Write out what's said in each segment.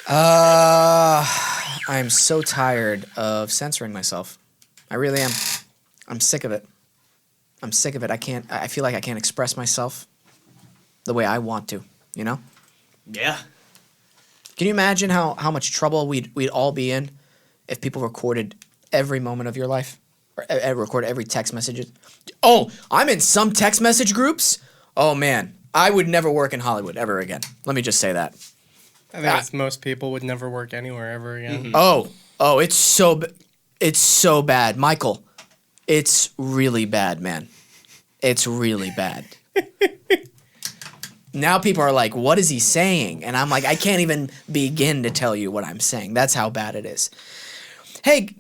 I'm so tired of censoring myself. I really am. I'm sick of it. I'm sick of it. I feel like I can't express myself the way I want to, you know? Yeah. Can you imagine how much trouble we'd all be in if people recorded every moment of your life? Or record every text message? Oh, I'm in some text message groups? Oh, man. I would never work in Hollywood ever again. Let me just say that. I think it's most people would never work anywhere ever again. Mm-hmm. Oh, it's so bad. Michael, it's really bad, man. It's really bad. Now people are like, what is he saying? And I'm like, I can't even begin to tell you what I'm saying. That's how bad it is. Hey,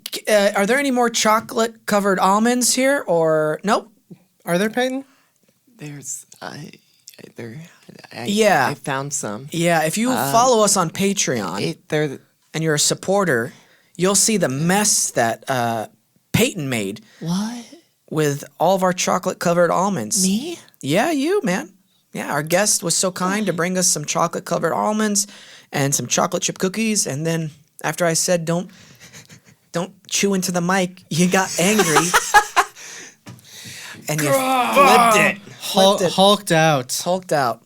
are there any more chocolate-covered almonds here, or nope? Are there, Peyton? There's, I found some. Yeah, if you follow us on Patreon and you're a supporter, you'll see the mess that Peyton made. What? With all of our chocolate-covered almonds. Me? Yeah, you, man. Yeah, our guest was so kind to bring us some chocolate-covered almonds and some chocolate chip cookies, and then after I said don't chew into the mic, you got angry. And you flipped it. Hulked out. Hulked out.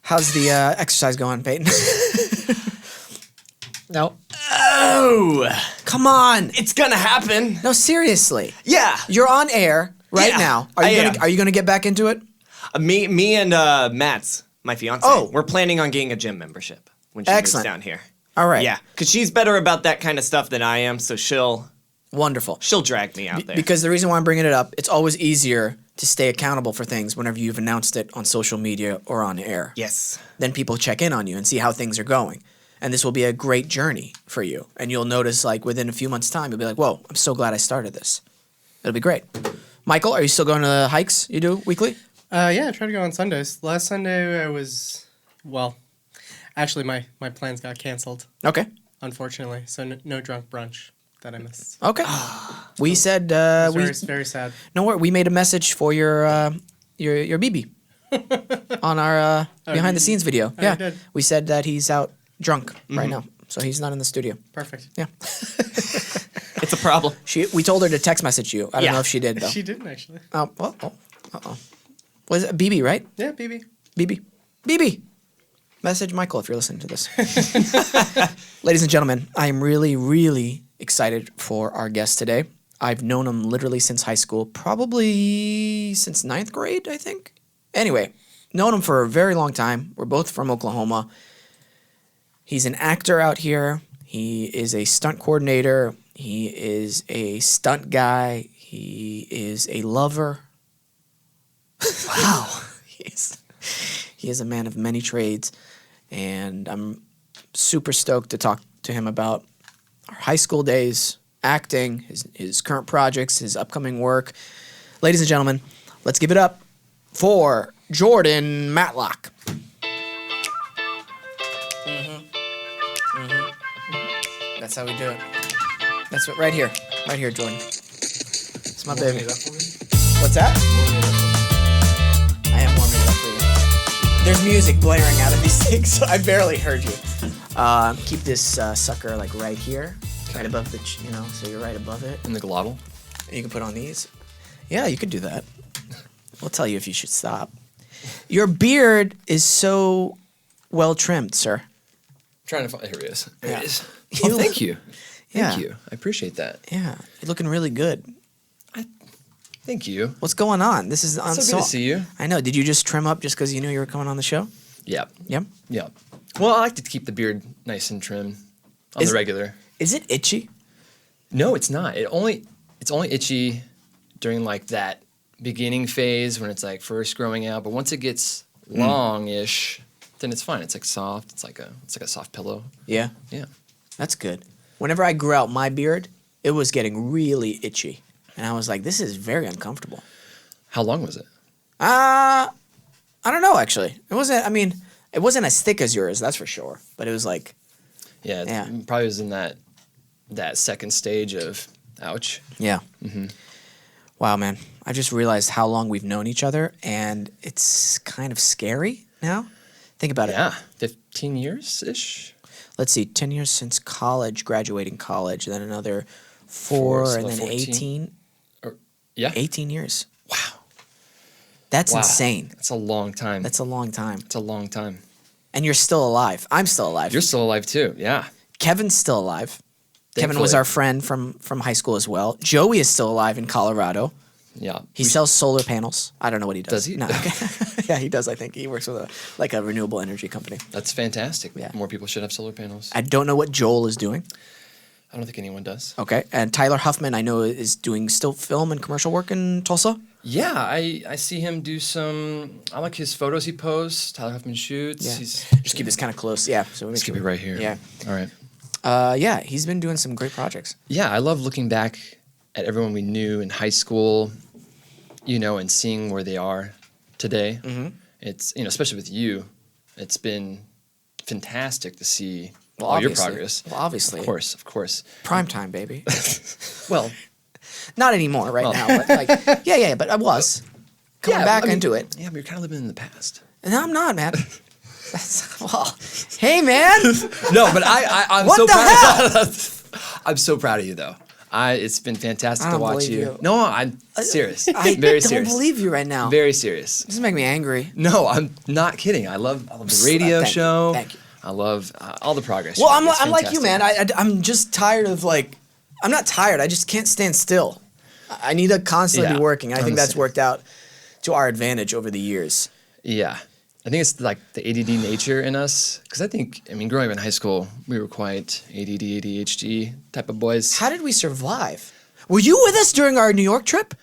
How's the exercise going, Peyton? No. Oh! Come on. It's gonna happen. No, seriously. Yeah. You're on air right Yeah, now. I Are you gonna get back into it? Me and Matt's, my fiance, we're planning on getting a gym membership when she moves down here. All right. Yeah, because she's better about that kind of stuff than I am, so she'll drag me out there. Because the reason why I'm bringing it up, it's always easier to stay accountable for things whenever you've announced it on social media or on air. Yes. Then people check in on you and see how things are going. And this will be a great journey for you. And you'll notice, like, within a few months' time, you'll be like, whoa, I'm so glad I started this. It'll be great. Michael, are you still going to the hikes you do weekly? Yeah, I try to go on Sundays. Last Sunday I was, actually my plans got canceled. Okay. Unfortunately, so no drunk brunch that I missed. Okay. We said Very sad. No worry. We made a message for your BB on our behind the scenes video. Oh, yeah, you did? We said that he's out drunk right now, so he's not in the studio. Perfect. Yeah. It's a problem. We told her to text message you. I don't know if she did though. She didn't actually. Uh-oh. Was it BB, right? Yeah, BB. BB. Message Michael if you're listening to this. Ladies and gentlemen, I am really, really excited for our guest today. I've known him literally since high school, probably since 9th grade, I think. Anyway, known him for a very long time. We're both from Oklahoma. He's an actor out here. He is a stunt coordinator. He is a stunt guy. He is a lover. Wow. He is a man of many trades. And I'm super stoked to talk to him about our high school days, acting, his current projects, his upcoming work. Ladies and gentlemen, let's give it up for Jordan Matlock. That's how we do it. That's what, right here, Jordan. It's my baby. What's that? I am warming it up for you. There's music blaring out of these things, so I barely heard you. Keep this sucker like right here, right above the, so you're right above it. In the glottal. And you can put on these. Yeah, you could do that. We'll tell you if you should stop. Your beard is so well trimmed, sir. I'm trying to find. Here it is. There it is. You Oh, thank you. Yeah. Thank you. I appreciate that. Yeah, you're looking really good. Thank you. What's going on? This is on. So good to see you. I know. Did you just trim up just because you knew you were coming on the show? Yep. Yep. Yep. Well, I like to keep the beard nice and trim on the regular. Is it itchy? No, it's not. It's only itchy during like that beginning phase when it's like first growing out. But once it gets long-ish, then it's fine. It's like soft. It's like a soft pillow. Yeah. Yeah. That's good. Whenever I grew out my beard, it was getting really itchy. And I was like, this is very uncomfortable. How long was it? I don't know, actually. It wasn't as thick as yours, that's for sure. But it was like... Yeah, it probably was in that second stage of ouch. Yeah. Mm-hmm. Wow, man. I just realized how long we've known each other, and it's kind of scary now Think about it. Yeah, 15 years ish. Let's see, 10 years since college, graduating college, then another Four, 4, so and then 14. 18. Yeah. 18 years. Wow. That's Wow. insane. That's a long time. That's a long time. It's a long time. And you're still alive. I'm still alive. You're still alive too. Yeah. Kevin's still alive. Kevin was Thankfully. our friend from high school as well. Joey is still alive in Colorado. Yeah. He sells solar panels. I don't know what he does. Does he? No. Yeah, he does. I think he works with a renewable energy company. That's fantastic. Yeah. More people should have solar panels. I don't know what Joel is doing. I don't think anyone does. Okay, and Tyler Huffman, I know, is doing still film and commercial work in Tulsa. Yeah, I see him do some. I like his photos he posts. Tyler Huffman shoots. Yeah. He's, Just keep this kind of close. Yeah. So let's keep it right here. Yeah. All right. Yeah, he's been doing some great projects. Yeah, I love looking back at everyone we knew in high school, and seeing where they are today. Mm-hmm. It's especially with you, it's been fantastic to see all your obviously. progress. Well, obviously. Of course. Prime time, baby. Well, Not anymore right now, but like, yeah, but I was coming back into it. Yeah, but you're kind of living in the past. And I'm not, man. Well, hey, man. No, but I'm What so the proud. I'm so proud of you, though. It's been fantastic I to don't watch believe you. you. No, I'm serious. I Very don't serious. believe you right now. Very serious. This is making me angry. No, I'm not kidding. I love the radio Thank you. show. Thank you. I love all the progress. Well, you make. It's I'm like you, man. fantastic. I'm just tired of I'm not tired. I just can't stand still. I need to constantly Yeah, be working. I I'm think the that's same. worked out to our advantage over the years. Yeah. I think it's like the ADD nature in us. Because growing up in high school, we were quite ADD, ADHD type of boys. How did we survive? Were you with us during our New York trip?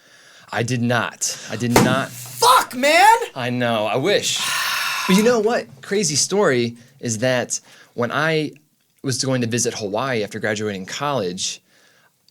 I did not. Fuck, man! I know. I wish. But you know what? Crazy story is that when I was going to visit Hawaii after graduating college,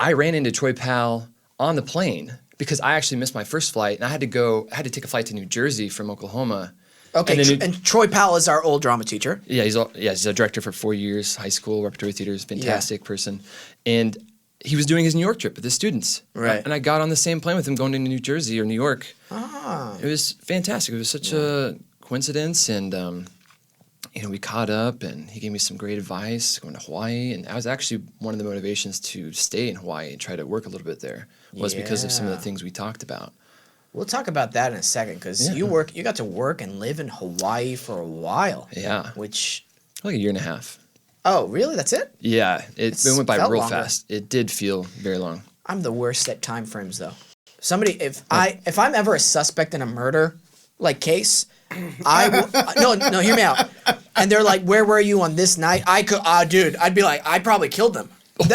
I ran into Troy Powell on the plane because I actually missed my first flight and I had to take a flight to New Jersey from Oklahoma. Okay, And then and Troy Powell is our old drama teacher. Yeah, he's a director for 4 years, high school, repertory theater, fantastic person. And he was doing his New York trip with his students. Right. And I got on the same plane with him going to New Jersey or New York. Ah. It was fantastic. It was such a coincidence. And, we caught up and he gave me some great advice going to Hawaii. And that was actually one of the motivations to stay in Hawaii and try to work a little bit there was because of some of the Yeah. things we talked about. We'll talk about that in a second because you got to work and live in Hawaii for a while. Yeah. Which, Like a year and a half. oh, really? That's it? Yeah, it went by felt real longer. fast. It did feel very long. I'm the worst at time frames, though. If I'm ever a suspect in a murder case, I will no, hear me out. And they're like, "Where were you on this night?" Dude, I'd be like, "I probably killed them." I'd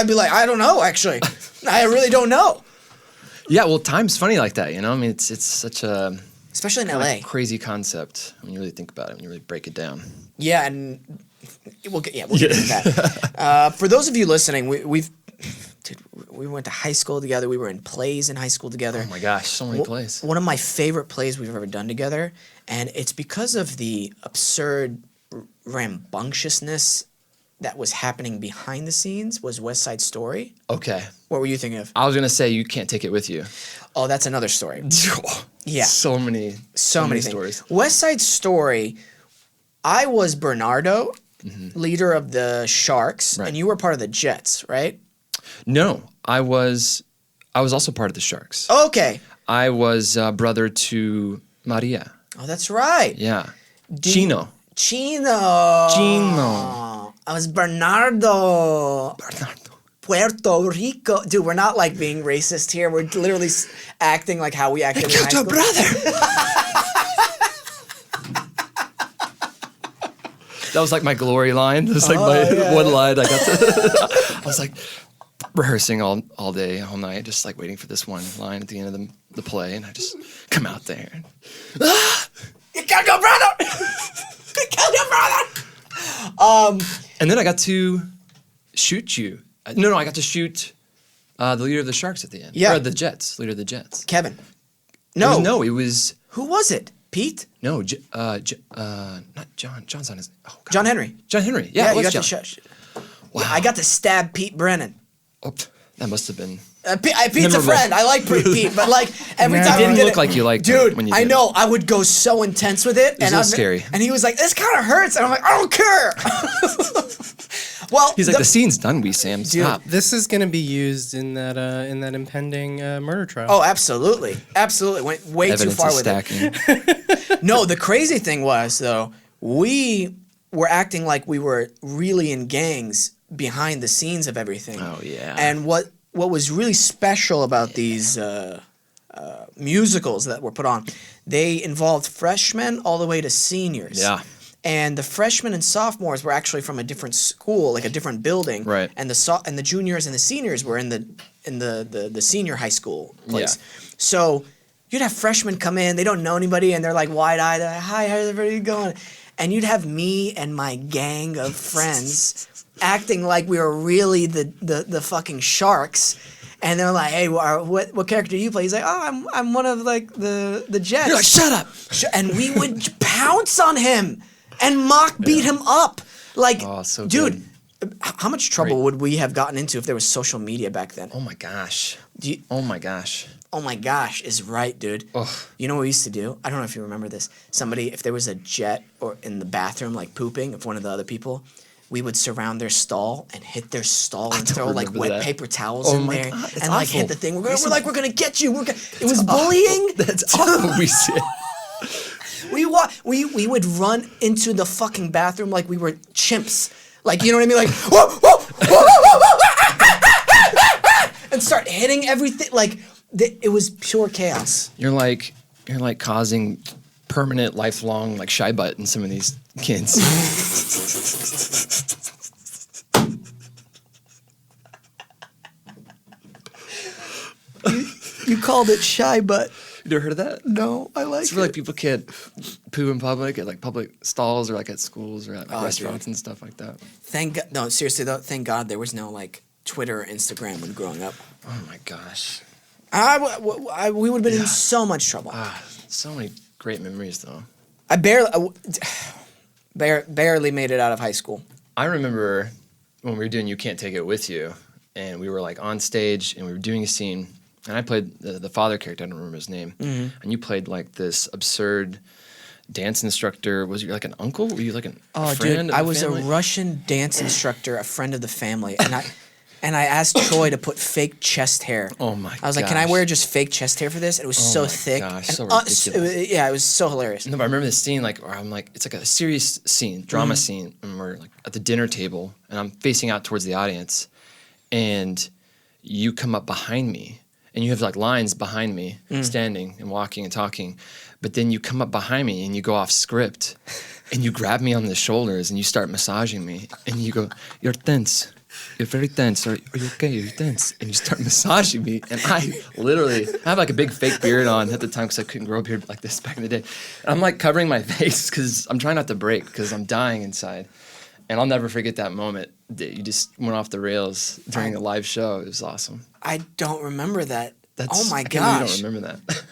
be like, "I don't know, actually. I really don't know." Yeah, well, time's funny like that, it's such a Especially in LA. crazy concept when you really think about it, when you really break it down. Yeah, and we'll get into that. For those of you listening, we went to high school together. We were in plays in high school together. Oh my gosh, so many plays. One of my favorite plays we've ever done together, and it's because of the absurd rambunctiousness that was happening behind the scenes was West Side Story. Okay. What were you thinking of? I was going to say you can't take it with you. Oh, that's another story. Yeah. So many Things. stories. West Side Story, I was Bernardo, leader of the Sharks, Right. and you were part of the Jets, right? No, I was also part of the Sharks. Okay. I was brother to Maria. Oh, that's right. Yeah. Chino. I was Bernardo. Puerto Rico. Dude, we're not being racist here. We're literally acting like how we acted in high school. That was like my glory line. That was like my one line I got to. I was like rehearsing all day, all night, just waiting for this one line at the end of the play, and I just come out there. And, You killed your brother! You killed your brother! And then I got to shoot you. No, I got to shoot the leader of the Sharks at the end. Yeah. Or the Jets, leader of the Jets. Kevin. No. It was Who was it? Pete? no, not John. John's on his. Oh, God. John Henry. John Henry. Yeah, it you was got John. to shush. Wow. I got to stab Pete Brennan. Oh, that must have been. Pete's a friend. I like Pete, but like every time It we didn't did look it, like you liked dude. it when you I did know. I would go so intense with it, was a little scary. And he was like, "This kind of hurts," and I'm like, "I don't care." Well, He's like, the scene's done, Wesam. Stop. This is going to be used in that impending murder trial. Oh, absolutely, absolutely. Went way Evidence too far is with stacking. it. No, the crazy thing was though, we were acting like we were really in gangs behind the scenes of everything. Oh, yeah. And what was really special about these musicals that were put on, they involved freshmen all the way to seniors. Yeah. And the freshmen and sophomores were actually from a different school, like a different building. Right. And the juniors and the seniors were in the senior high school place. Yeah. So you'd have freshmen come in, they don't know anybody, and they're like wide-eyed, they're like, "Hi, how's everybody going?" And you'd have me and my gang of friends acting like we were really the fucking sharks. And they're like, "Hey, what character do you play?" He's like, "Oh, I'm one of like the Jets." You're like, "Shut up!" And we would pounce on him and beat him up. Like, Oh, so dude, good. how much trouble would we have gotten into if there was social media back then? Oh my gosh. Do you, Oh my gosh. oh my gosh, is right, dude. Ugh. You know what we used to do? I don't know if you remember this. If there was a jet or in the bathroom, like pooping, if one of the other people, we would surround their stall and hit their stall and throw like remember wet that. paper towels Oh in my there God, it's and like hit awful. the thing. We're gonna get you. It was bullying. That's awful, Wesam. We would run into the fucking bathroom like we were chimps. Like, you know what I mean? Like, whoa, whoa, whoa, whoa, whoa, and start hitting everything. Like, it was pure chaos. You're like causing permanent, lifelong like shy butt in some of these kids. You called it shy, but You ever heard of that? no, I like It's for like people can't poo in public at like public stalls or like at schools or at like, Oh, restaurants and stuff like that. Thank God. No, seriously though, thank God there was no like Twitter or Instagram when growing up. Oh my gosh. We would have been in so much trouble. So many great memories though. I barely made it out of high school. I remember when we were doing You Can't Take It With You, and we were like on stage and we were doing a scene, and I played the father character, I don't remember his name, and you played like this absurd dance instructor. Was you like an uncle? Were you like a friend Dude, of the I was family? a Russian dance instructor, a friend of the family, and I asked Troy to put fake chest hair. Oh my I was like, "Can I gosh. wear just fake chest hair for this?" And it was so my thick. gosh, and, so ridiculous. yeah, it was so hilarious. No, but I remember this scene like where I'm like, it's like a serious scene, drama scene, and we're like at the dinner table, and I'm facing out towards the audience, and you come up behind me, and you have like lines behind me, standing and walking and talking, but then you come up behind me and you go off script, and you grab me on the shoulders and you start massaging me, and you go, "You're tense. You're very tense. Are you okay? You're tense." And you start massaging me. And I have like a big fake beard on at the time because I couldn't grow a beard like this back in the day. And I'm like covering my face because I'm trying not to break because I'm dying inside. And I'll never forget that moment that you just went off the rails during a live show. It was awesome. I don't remember that. Oh my I can't believe gosh! you don't remember that.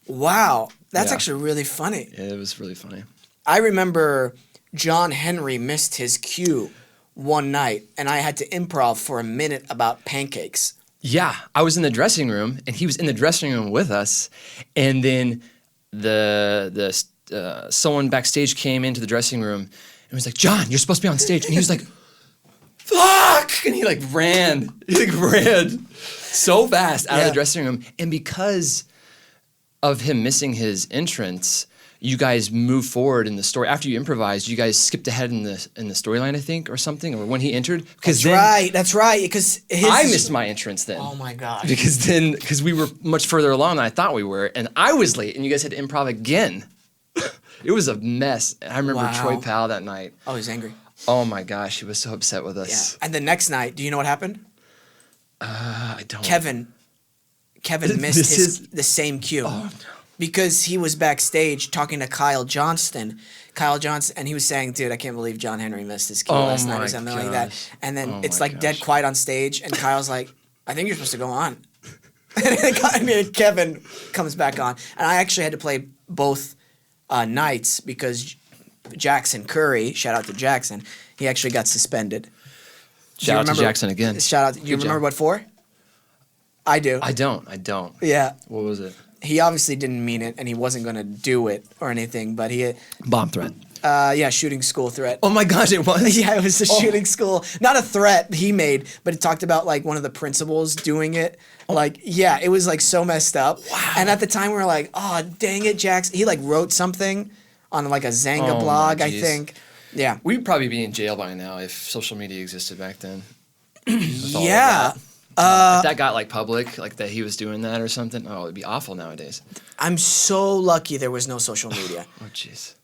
Wow, that's Yeah. actually really funny. Yeah, it was really funny. I remember John Henry missed his cue one night, and I had to improv for a minute about pancakes. Yeah, I was in the dressing room, and he was in the dressing room with us, and then someone backstage came into the dressing room and was like, "John, you're supposed to be on stage," and he was like, "Fuck!" and he like ran, so fast out of the dressing room, and because of him missing his entrance, you guys move forward in the story. After you improvised, you guys skipped ahead in the storyline, I think, or something, or when he entered. That's right. That's right. Because I missed my entrance then. Oh my gosh. Because we were much further along than I thought we were, and I was late, and you guys had to improv again. It was a mess. And I remember Wow. Troy Powell that night. Oh, he's angry. Oh my gosh, he was so upset with Yeah. us. And the next night, do you know what happened? I don't. Kevin missed the same cue. Oh, no. Because he was backstage talking to Kyle Johnston, and he was saying, "Dude, I can't believe John Henry missed his cue last night," or my something like that. gosh. And then Oh it's my like dead gosh. quiet on stage, and Kyle's like, "I think you're supposed to go on." And Kevin comes back on, and I actually had to play both nights because Jackson Curry, shout out to Jackson, he actually got suspended. Do you Shout out to remember- Jackson again. Shout out. Do you Good remember job. what for? I do. I don't. Yeah. What was it? He obviously didn't mean it, and he wasn't going to do it or anything, but he... Bomb threat. Yeah, shooting school threat. Oh my gosh, it was? Yeah, it was a shooting school. Not a threat he made, but it talked about like one of the principals doing it. Like, yeah, it was like so messed up. Wow. And at the time we were like, oh, dang it, Jax. He like wrote something on like a Zanga blog, I think. Yeah. We'd probably be in jail by now if social media existed back then. Yeah. If that got like public, like that he was doing that or something, oh, it'd be awful nowadays. I'm so lucky there was no social media. Oh, jeez.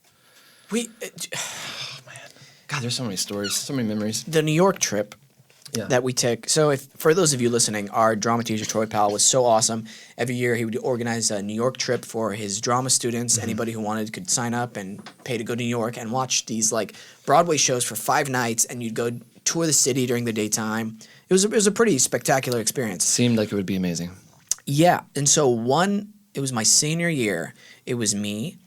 We, Oh, man. God, there's so many stories, so many memories. the New York trip that we took. So if for those of you listening, our drama teacher Troy Powell was so awesome. Every year he would organize a New York trip for his drama students. Anybody who wanted could sign up and pay to go to New York and watch these like Broadway shows for 5 nights, and you'd go tour the city during the daytime. It was a pretty spectacular experience. Seemed like it would be amazing. Yeah, and so it was my senior year. It was me,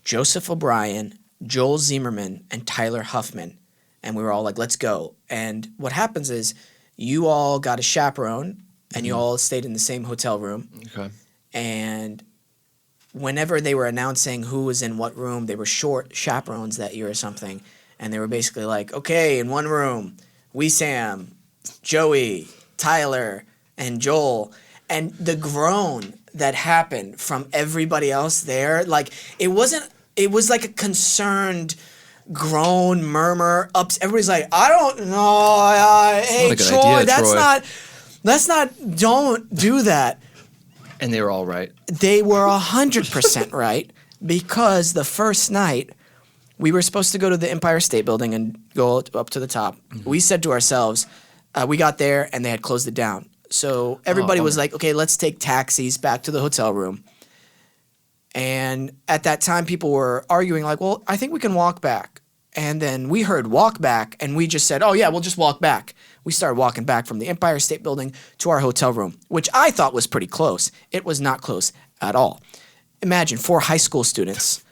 Joseph O'Brien, Joel Zimmerman, and Tyler Huffman. And we were all like, let's go. And what happens is you all got a chaperone, and you all stayed in the same hotel room. Okay. And whenever they were announcing who was in what room, they were short chaperones that year or something. And they were basically like, okay, in one room, Wesam, Joey, Tyler, and Joel. And the groan that happened from everybody else there, like, it was like a concerned groan, murmur, ups. Everybody's like, I don't know. Hey, not a good Troy, idea, that's not, don't do that. And they were all right. They were 100% right, because the first night we were supposed to go to the Empire State Building and go up to the top. Mm-hmm. We said to ourselves, we got there and they had closed it down. So everybody was like, okay, let's take taxis back to the hotel room. And at that time, people were arguing like, well, I think we can walk back. And then we heard walk back, and we just said, oh, yeah, we'll just walk back. We started walking back from the Empire State Building to our hotel room, which I thought was pretty close. It was not close at all. Imagine 4 high school students,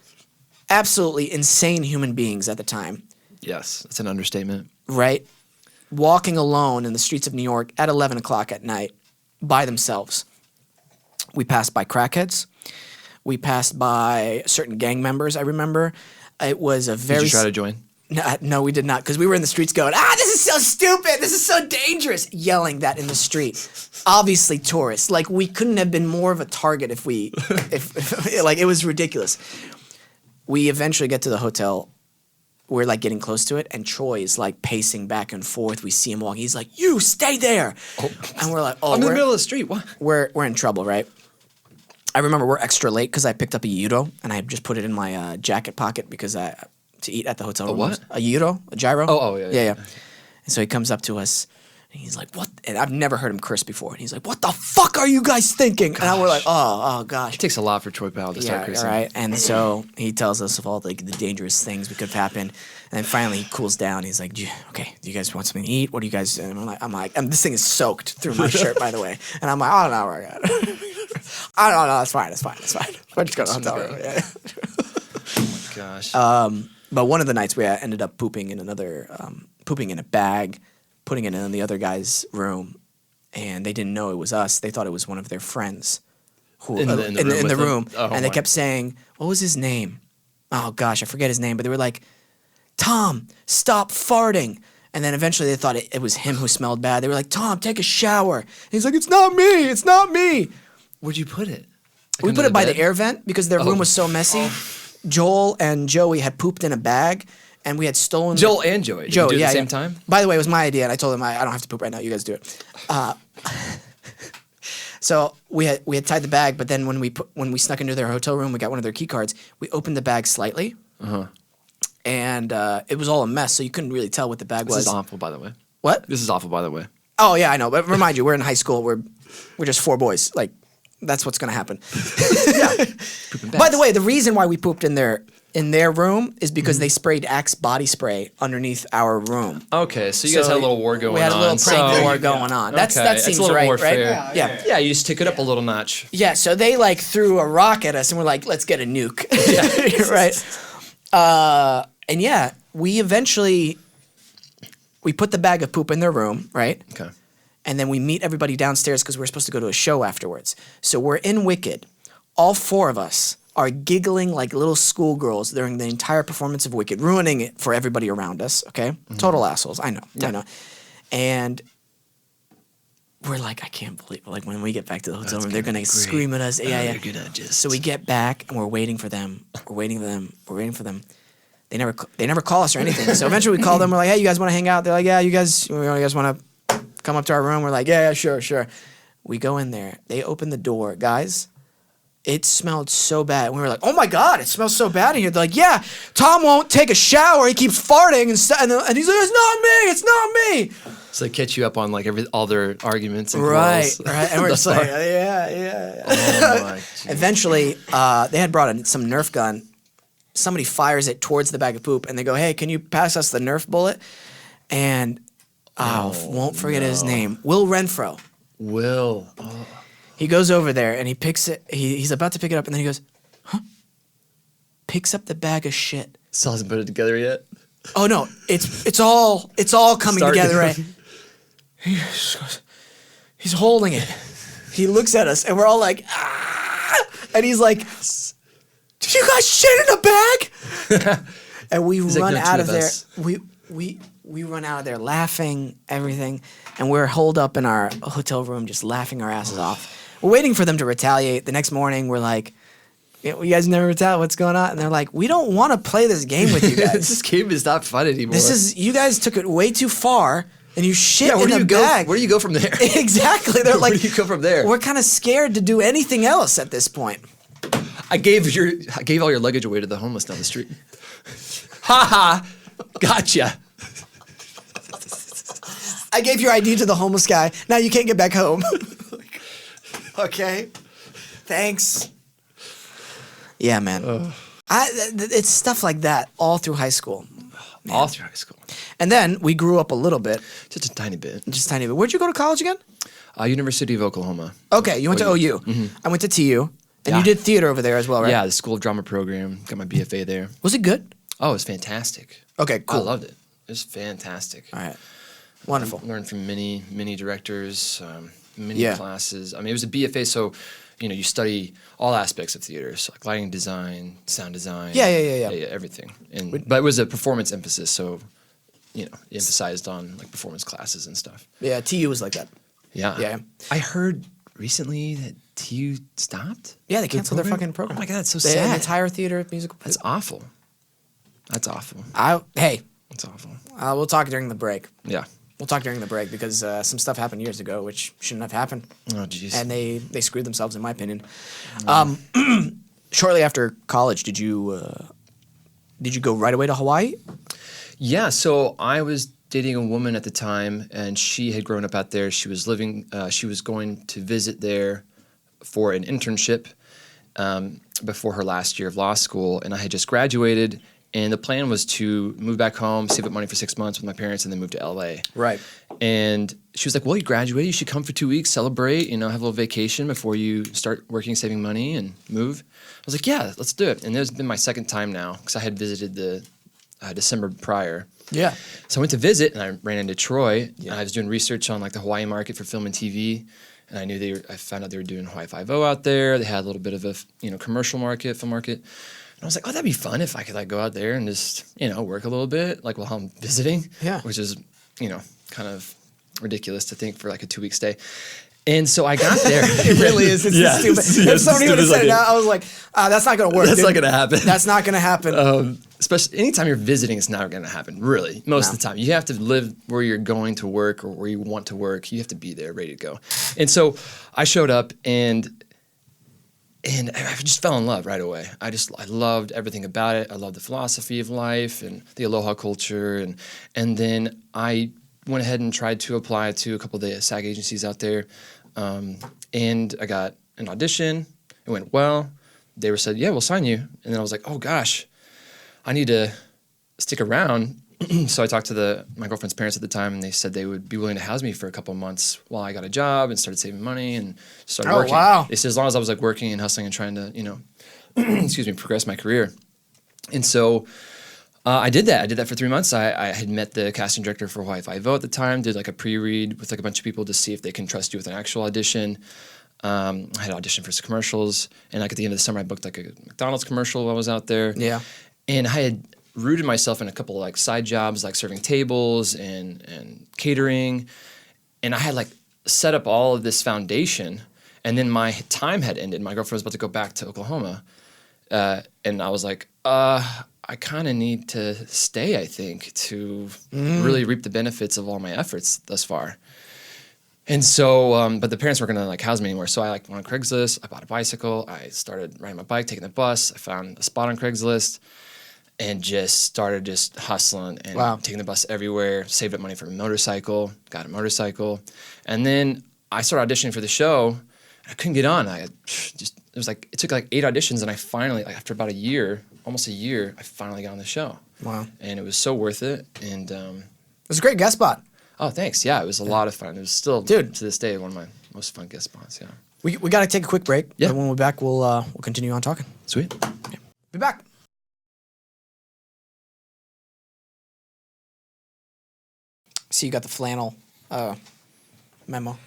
absolutely insane human beings at the time. Yes, that's an understatement. Right? Walking alone in the streets of New York at 11 o'clock at night by themselves. We passed by crackheads. We passed by certain gang members, I remember. It was a very... Did you try to join? No, we did not, because we were in the streets going, this is so stupid, this is so dangerous, yelling that in the street. Obviously tourists. Like, we couldn't have been more of a target if like, it was ridiculous. We eventually get to the hotel. We're, like, getting close to it, and Troy is, like, pacing back and forth. We see him walking. He's like, you, stay there. Oh. And we're like, I'm in the middle of the street. What? We're in trouble, right? I remember we're extra late because I picked up a gyro, and I just put it in my jacket pocket because to eat at the hotel room. A what? A gyro? A gyro? Oh, yeah. Yeah. And so he comes up to us, and he's like, what? And I've never heard him curse before. And he's like, what the fuck are you guys thinking? Gosh. And we're like, oh, gosh. It takes a lot for Troy Powell to start cursing. Right. And so he tells us of all the dangerous things that could have happened. And then finally he cools down. He's like, okay, do you guys want something to eat? What do you guys... And I'm like, this thing is soaked through my shirt, by the way. And I'm like, I don't know where I got it. I don't know. It's fine. We're just going to the hotel room. Yeah. Oh, my gosh. But one of the nights we ended up pooping in a bag, putting it in the other guy's room, and they didn't know it was us. They thought it was one of their friends who in the room. Oh, and they kept saying, what was his name? Oh gosh, I forget his name, but they were like, Tom, stop farting. And then eventually they thought it was him who smelled bad. They were like, Tom, take a shower. And he's like, it's not me. Where'd you put it? We put it by the air vent because their room was so messy. Joel and Joey had pooped in a bag, and we had stolen... Joel and Joey? Did you do it at the same time? By the way, it was my idea, and I told them I don't have to poop right now. You guys do it. So we had tied the bag, but then when we snuck into their hotel room, we got one of their key cards. We opened the bag slightly, and it was all a mess, so you couldn't really tell what the bag was. This is awful, by the way. What? This is awful, by the way. Oh, yeah, I know. But remind you, we're in high school. We're just 4 boys. Like, that's what's going to happen. By the way, the reason why we pooped in their room is because they sprayed Axe body spray underneath our room. Okay, so you guys had a little war going on. We had a little prank war going on. That seems right, right? Yeah, you just take it up a little notch. Yeah, so they like threw a rock at us and we're like, let's get a nuke. Right? And yeah, we put the bag of poop in their room, right? Okay. and then we meet everybody downstairs because we're supposed to go to a show afterwards. So we're in Wicked. All 4 of us are giggling like little schoolgirls during the entire performance of Wicked, ruining it for everybody around us, okay? Total assholes, I know. And we're like, I can't believe it. Like, when we get back to the hotel room, they're going to scream at us. They're gonna just... So we get back, and we're waiting for them. We're waiting for them. They never call us or anything. So eventually we call them. We're like, hey, you guys want to hang out? They're like, yeah, you guys want to come up to our room? We're like, yeah, sure. We go in there. They open the door. Guys, it smelled so bad. We were like, oh my God, it smells so bad in here. They're like, yeah, Tom won't take a shower. He keeps farting and he's like, it's not me. So they catch you up on like all their arguments and right. quarrels. And we're just like, yeah. Oh my geez. Eventually, they had brought some Nerf gun. Somebody fires it towards the bag of poop, and they go, hey, can you pass us the Nerf bullet? And won't forget his name. Will Renfro. Will. Oh. He goes over there and he picks it. He's about to pick it up, and then he goes, huh? Picks up the bag of shit. Still hasn't put it together yet. Oh no, it's all coming together. Right? He's holding it. He looks at us, and we're all like, ah! And he's like, did you guys shit in a bag? And we run out of there. We run out of there laughing, everything, and we're holed up in our hotel room just laughing our asses off. We're waiting for them to retaliate. The next morning, we're like, you guys never retaliate? What's going on? And they're like, we don't want to play this game with you guys. This game is not fun anymore. You guys took it way too far, and you shit in the bag. Where do you go from there? Exactly. They're like, where do you go from there? We're kind of scared to do anything else at this point. I gave all your luggage away to the homeless down the street. Ha ha! Gotcha. I gave your ID to the homeless guy. Now you can't get back home. Okay. Thanks. Yeah, man. It's stuff like that all through high school. Man. All through high school. And then we grew up a little bit. Just a tiny bit. Where'd you go to college again? University of Oklahoma. Okay, you went to OU. Mm-hmm. I went to TU. And you did theater over there as well, right? Yeah, the School of Drama program. Got my BFA there. Was it good? Oh, it was fantastic. Okay, cool. I loved it. It was fantastic. All right. Wonderful. Learned from many directors, many classes. I mean, it was a BFA, so you study all aspects of theater, so like lighting design, sound design. Yeah, everything. But it was a performance emphasis, so it emphasized on like performance classes and stuff. Yeah, TU was like that. Yeah. I heard recently that TU stopped. Yeah, they canceled their fucking program. Oh my God, that's so sad. An entire theater musical. That's awful. That's awful. That's awful. We'll talk during the break. Yeah. We'll talk during the break because some stuff happened years ago which shouldn't have happened. Oh, jeez. And they screwed themselves, in my opinion. Shortly after college, did you go right away to Hawaii? Yeah. So I was dating a woman at the time, and she had grown up out there. She was going to visit there for an internship before her last year of law school, and I had just graduated. And the plan was to move back home, save up money for 6 months with my parents, and then move to LA. Right. And she was like, well, you graduated. You should come for 2 weeks, celebrate, have a little vacation before you start working, saving money, and move. I was like, yeah, let's do it. And this has been my second time now because I had visited the December prior. Yeah. So I went to visit, and I ran into Troy. Yeah. And I was doing research on like the Hawaii market for film and TV. And I found out they were doing Hawaii Five-0 out there. They had a little bit of a commercial market, film market. And I was like, oh, that'd be fun if I could like go out there and just, work a little bit like while I'm visiting. Yeah. Which is, kind of ridiculous to think for like a 2-week stay. And so I got there. It really is. It's stupid. If somebody would have said it now, I was like, that's not going to work. That's not going to happen. That's not going to happen. Especially anytime you're visiting, it's not going to happen, really. Most of the time. You have to live where you're going to work or where you want to work. You have to be there, ready to go. And so I showed up and I just fell in love right away. I loved everything about it. I loved the philosophy of life and the aloha culture. And then I went ahead and tried to apply to a couple of the SAG agencies out there. And I got an audition. It went well. They said, yeah, we'll sign you. And then I was like, oh, gosh, I need to stick around. So I talked to my girlfriend's parents at the time, and they said they would be willing to house me for a couple of months while I got a job and started saving money and started working. Wow. They said as long as I was like working and hustling and trying to, progress my career. And so I did that. I did that for 3 months. I had met the casting director for Hawaii Five-0 at the time, did like a pre-read with like a bunch of people to see if they can trust you with an actual audition. I had auditioned for some commercials, and like at the end of the summer, I booked like a McDonald's commercial while I was out there. Yeah. And I had rooted myself in a couple of like side jobs, like serving tables and catering. And I had like set up all of this foundation, and then my time had ended. My girlfriend was about to go back to Oklahoma. And I was like, I kind of need to stay, I think, to really reap the benefits of all my efforts thus far. And so, but the parents weren't gonna like house me anymore. So I like went on Craigslist. I bought a bicycle. I started riding my bike, taking the bus. I found a spot on Craigslist, and just started just hustling and taking the bus everywhere. Saved up money for a motorcycle. Got a motorcycle, and then I started auditioning for the show. I couldn't get on. It took like 8 auditions, and I finally, like after about a year, almost a year, I finally got on the show. Wow! And it was so worth it. And it was a great guest spot. Oh, thanks. Yeah, it was a lot of fun. It was still, to this day, one of my most fun guest spots. Yeah. We got to take a quick break. Yeah. And when we're back, we'll continue on talking. Sweet. Yeah. Be back. See, you got the flannel memo.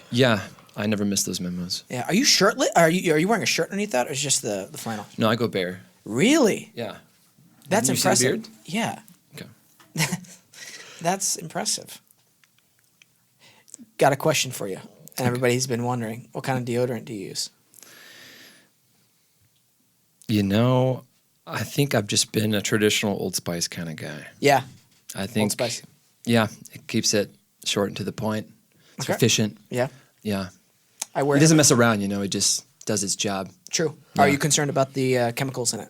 Yeah, I never miss those memos. Yeah. Are you shirtless? Are you wearing a shirt underneath that, or is just the flannel? No, I go bare. Really? Yeah. That's You see the impressive. beard? Yeah. Okay. That's impressive. Got a question for you. And everybody's been wondering, what kind of deodorant do you use? You know, I think I've just been a traditional Old Spice kind of guy. Yeah. I think. Old Spice. Yeah, it keeps it short and to the point. It's Okay. efficient. Yeah. Yeah. I wear It doesn't mess around, you know. It just does its job. True. Yeah. Are you concerned about the chemicals in it?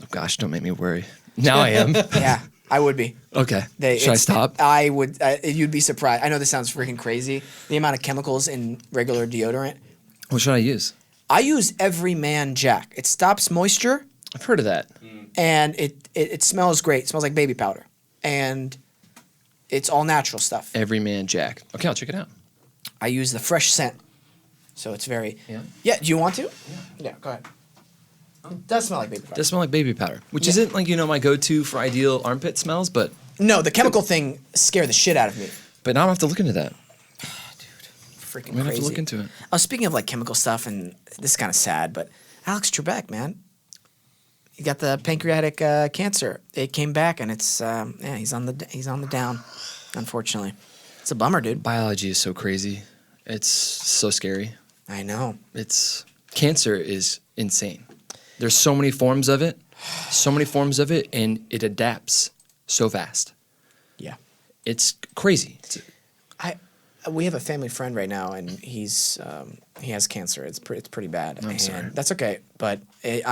Oh, gosh, don't make me worry. Now I am. Yeah, I would be. Okay. Should I stop? I would. You'd be surprised. I know this sounds freaking crazy. The amount of chemicals in regular deodorant. What should I use? I use Everyman Jack. It stops moisture, I've heard of that. and it smells great. It smells like baby powder, and it's all natural stuff. Everyman Jack. Okay, I'll check it out. I use the fresh scent, so it's very. Yeah. Yeah. Do you want to? Yeah. Go ahead. It does smell like baby powder. Does smell like baby powder, which isn't like, you know, my go-to for ideal armpit smells, but No, the chemical thing scared the shit out of me. now I have to look into that. Freaking I'm gonna have crazy. to look into it. Oh, speaking of like chemical stuff, and this is kind of sad, but Alex Trebek, man, he got the pancreatic cancer. It came back, and it's he's on the down. Unfortunately, it's a bummer, dude. Biology is so crazy. It's so scary. I know. Cancer is insane. There's so many forms of it, and it adapts so fast. Yeah. It's crazy. We have a family friend right now, and he has cancer. It's pretty bad. I'm sorry. That's okay, but I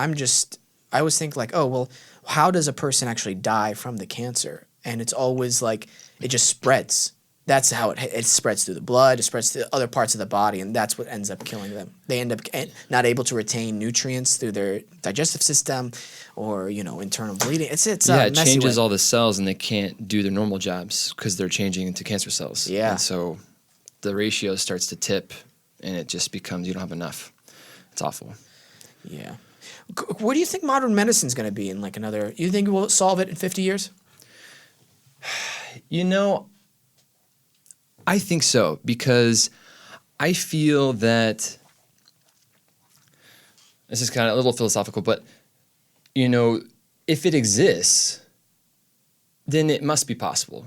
always think like, oh well, how does a person actually die from the cancer? And it's always like it just spreads. That's how it spreads through the blood. It spreads to other parts of the body, and that's what ends up killing them. They end up not able to retain nutrients through their digestive system, or internal bleeding. It's it messy changes way. all the cells, and they can't do their normal jobs because they're changing into cancer cells. Yeah. And so the ratio starts to tip, and it just becomes you don't have enough. It's awful. Yeah. Where do you think modern medicine's going to be in like another? You think we'll solve it in 50 years? You know, I think so, because I feel that this is kind of a little philosophical, but if it exists, then it must be possible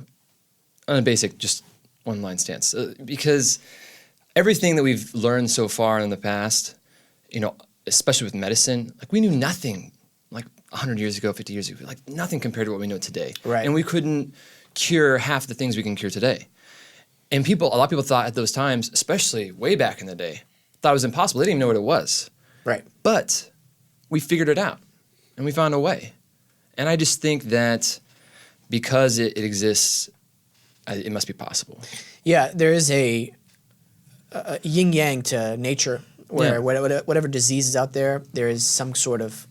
on a basic, just one-line stance. Because everything that we've learned so far in the past, especially with medicine, like we knew nothing like 100 years ago, 50 years ago, like nothing compared to what we know today. Right. And we couldn't cure half the things we can cure today. And a lot of people thought at those times, especially way back in the day, thought it was impossible. They didn't even know what it was. Right. But we figured it out, and we found a way. And I just think that because it exists, it must be possible. Yeah, there is a yin yang to nature, where whatever disease is out there, there is some sort of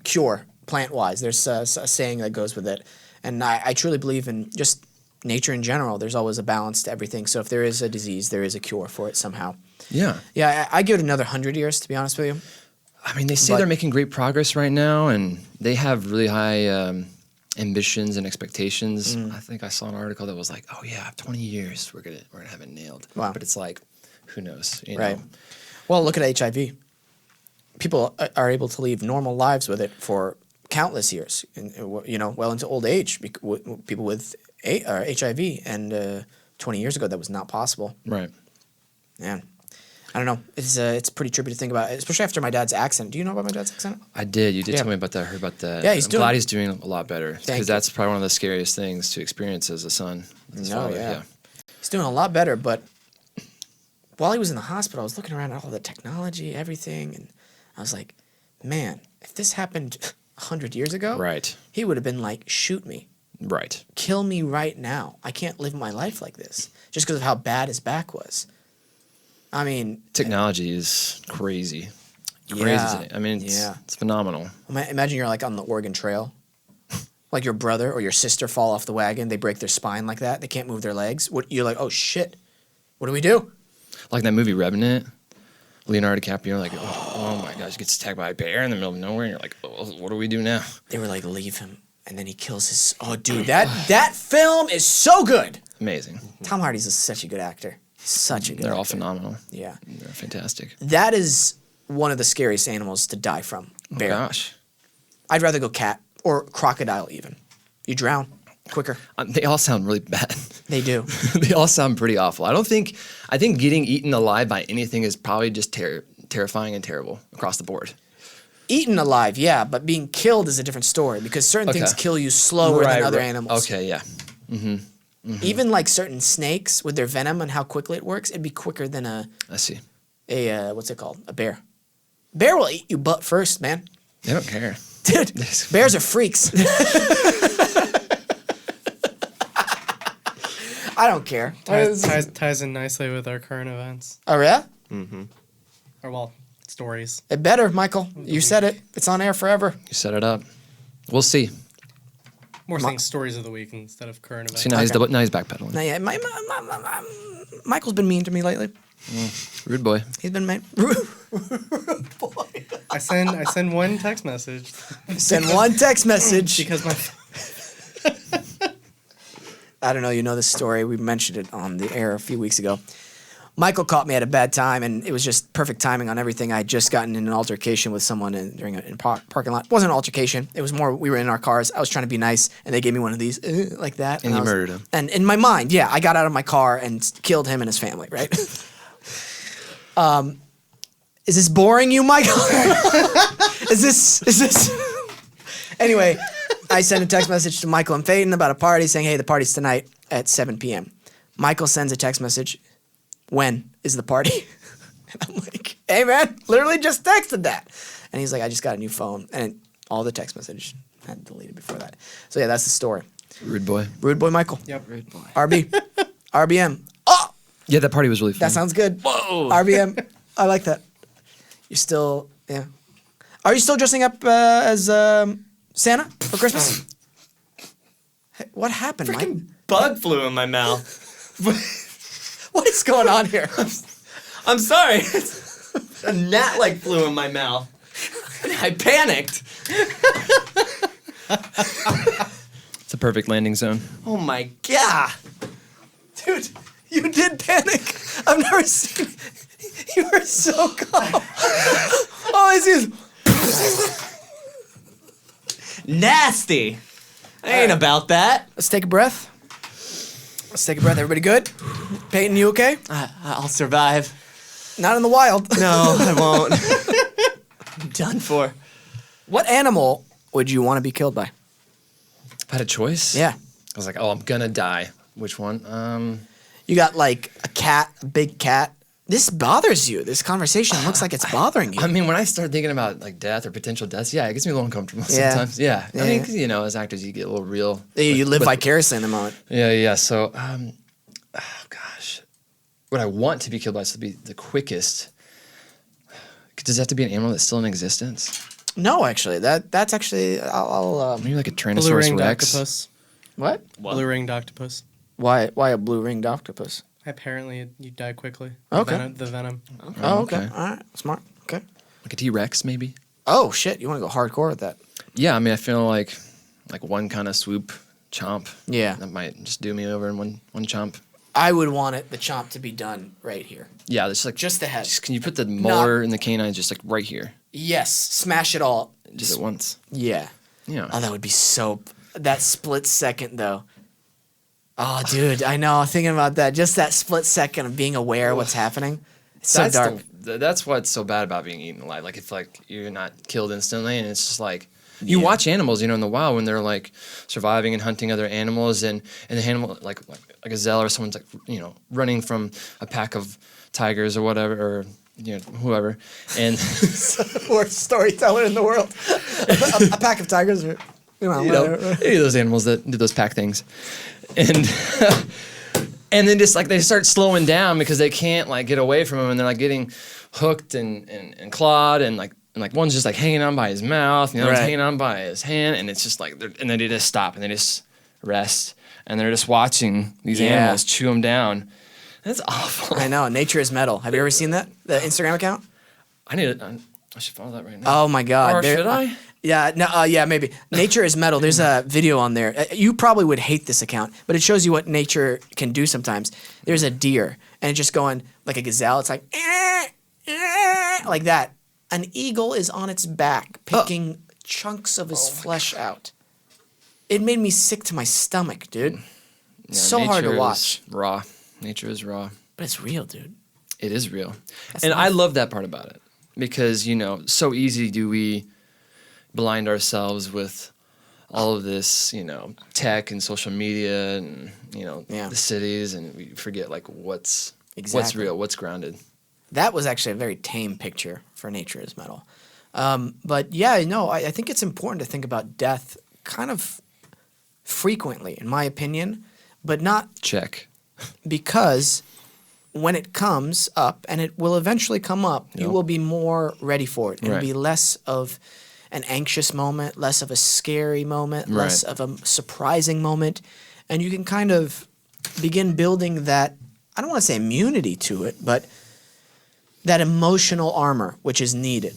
cure plant wise. There's a saying that goes with it, and I truly believe in just nature in general. There's always a balance to everything. So if there is a disease, there is a cure for it somehow. Yeah. Yeah, I give it another 100 years, to be honest with you. I mean, they say But- they're making great progress right now, and they have really high ambitions and expectations. I think I saw an article that was like, "Oh yeah, 20 years, we're gonna have it nailed." Wow. But it's like, who knows? You Right. know? Well, look at HIV. People are able to live normal lives with it for countless years, well into old age. People with HIV, and 20 years ago that was not possible. Right. Man, I don't know. It's pretty trippy to think about, especially after my dad's accident. Do you know about my dad's accident? I did. You did Yeah. tell me about that. I heard about that. Yeah, he's I'm doing- glad he's doing a lot better Thank because you. that's probably one of the scariest things to experience as a son. As No, father, yeah. He's doing a lot better, but while he was in the hospital, I was looking around at all the technology, everything, and I was like, man, if this happened 100 years ago, Right. he would have been like, shoot me. Right. Kill me right now. I can't live my life like this just because of how bad his back was. I mean, Technology is crazy. Crazy. Yeah, Today. I mean, yeah. it's phenomenal. imagine you're like on the Oregon Trail, like your brother or your sister fall off the wagon, they break their spine like that, they can't move their legs. You're like, oh shit, what do we do? Like that movie Revenant, Leonardo DiCaprio, like, oh my gosh, gets attacked by a bear in the middle of nowhere, and you're like, oh, what do we do now? They were like, leave him, and then he kills his. Oh, dude, that film is so good. Amazing. Tom Hardy's such a good actor. Such a good. They're all actor. phenomenal. Yeah, They're fantastic. that is one of the scariest animals to die from. Bear. Oh gosh. I'd rather go cat or crocodile even. You drown quicker. They all sound really bad. They do. They all sound pretty awful. I think getting eaten alive by anything is probably just terrifying and terrible across the board. Eaten alive, yeah, but being killed is a different story because certain things Okay. kill you slower than other right. animals. Okay, yeah. Even like certain snakes with their venom and how quickly it works, it'd be quicker than I see. what's it called? A bear. Bear will eat you butt first, man. They don't care. Dude, bears are freaks. I don't care. Ties in nicely with our current events. Oh, yeah? Or, well, stories. It better, Michael. You said it. It's on air forever. You set it up. We'll see. More saying stories of the week instead of current events. See, now he's backpedaling. Now, yeah, Michael's been mean to me lately. Rude boy. He's been mean. Boy. I send one text message Send one text message. because my I don't know, you know this story. We mentioned it on the air a few weeks ago. Michael caught me at a bad time, and it was just perfect timing on everything. I had just gotten in an altercation with someone during a parking lot. It wasn't an altercation. It was more we were in our cars. I was trying to be nice, and they gave me one of these like that. And I you was- murdered him. And in my mind, yeah, I got out of my car and killed him and his family, right? Is this boring you, Michael? Is this... Anyway, I sent a text message to Michael and Peyton about a party saying, hey, the party's tonight at 7 p.m. Michael sends a text message, when is the party? And I'm like, hey, man, literally just texted that. And he's like, I just got a new phone. And all the text message I had deleted before that. So, yeah, that's the story. Rude boy. Rude boy Michael. Yep. Rude boy. RB. RBM. Oh, Yeah, that party was really fun. that sounds good. Whoa. RBM. I like that. You're still, yeah. Are you still dressing up as Santa for Christmas? Hey, what happened, Mike? Bug flew in my mouth. What is going on here? I'm sorry. A gnat like flew in my mouth. I panicked. It's a perfect landing zone. Oh my god. Dude, you did panic. I've never seen. You were so calm. Oh, this is. Nasty. I ain't about that. Let's take a breath. Let's take a breath. Everybody good? Peyton, you okay? I'll survive. Not in the wild. No, I won't. I'm done for. What animal would you want to be killed by? If I had a choice? Yeah. I was like, oh, I'm gonna die. Which one? You got like a cat, a big cat. This bothers you. This conversation looks like it's bothering you. I mean, when I start thinking about like death or potential deaths, yeah, it gets me a little uncomfortable Yeah. sometimes. Yeah. Yeah, I mean, yeah. 'cause, you know, as actors, you get a little real. You live with- vicariously in the moment. Yeah. So, oh gosh, what I want to be killed by is to be the quickest. Does it have to be an animal that's still in existence? No, actually, that's actually I'll Maybe like a blue Tyrannosaurus ringed Rex. octopus. what? Blue ringed octopus. Why a blue ringed octopus? Apparently, you die quickly. Okay. The venom. Oh, okay. okay. All right. Smart. Okay. Like a T-Rex, maybe. Oh shit! You want to go hardcore with that? Yeah, I mean, I feel like one kind of swoop chomp. Yeah. That might just do me over in one chomp. I would want the chomp to be done right here. Yeah, it's like Just the head. Can you put the molar and the canine just like right here, Yes, smash it all. just at once? Yeah. Yeah. Oh, that would be so. That split second though. Oh, dude, I know. Thinking about that, just that split second of being aware of what's happening. It's so dark. That's what's so bad about being eaten alive. Like if like you're not killed instantly, and it's just like you watch animals, in the wild when they're like surviving and hunting other animals, and the animal like a gazelle or someone's like running from a pack of tigers or whatever, or whoever, and Worst storyteller in the world. a pack of tigers. Or, any of those animals that do those pack things, and and then just like they start slowing down because they can't like get away from them, and they're like getting hooked and clawed, and one's just like hanging on by his mouth, the other's hanging on by his hand, and it's just like and then they just stop and they just rest, and they're just watching these animals chew them down. That's awful. I know. Nature is metal. Have you ever seen that? The Instagram account? I should follow that right now. Oh my God. Or should I? Yeah, no, yeah, maybe. Nature is metal. There's a video on there. You probably would hate this account, but it shows you what nature can do sometimes. There's a deer, and it's just going like a gazelle. It's like, like that. An eagle is on its back, picking chunks of his flesh out. It made me sick to my stomach, dude. Yeah, So hard to watch. Raw. Nature is raw. But it's real, dude. It is real. That's And life. I love that part about it because, so easy do we blind ourselves with all of this, tech and social media and, the cities, and we forget like what's real, what's grounded. That was actually a very tame picture for Nature is Metal. But yeah, no, I think it's important to think about death kind of frequently, in my opinion, but not Check. because when it comes up, and it will eventually come up, you will be more ready for it. It'll be less of an anxious moment, less of a scary moment, less of a surprising moment, and you can kind of begin building that, I don't want to say immunity to it, but that emotional armor which is needed.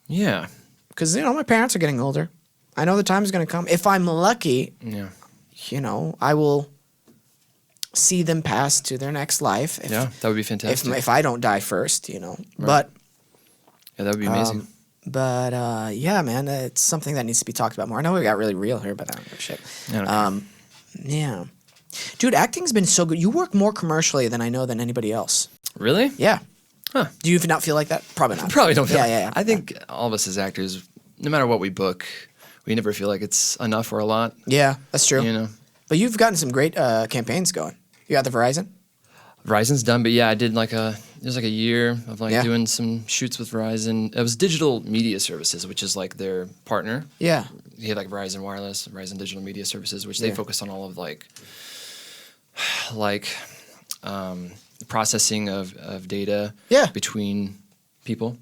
Yeah. Because, my parents are getting older. I know the time is going to come. If I'm lucky, I will see them pass to their next life. That would be fantastic. If I don't die first, But yeah, that would be amazing. Yeah, man, it's something that needs to be talked about more. I know we got really real here, but I don't give a shit. I don't care. Yeah. Dude, acting's been so good. You work more commercially than I know than anybody else. Really? Yeah. Huh. Do you not feel like that? Probably not. Probably don't feel Yeah. I think all of us as actors, no matter what we book, we never feel like it's enough or a lot. Yeah, that's true. But you've gotten some great campaigns going. You got the Verizon? Verizon's done, but yeah, I did there's a year of doing some shoots with Verizon. It was Digital Media Services, which is like their partner. Yeah. You have like Verizon Wireless, Verizon Digital Media Services, which they focus on all of the processing of data between people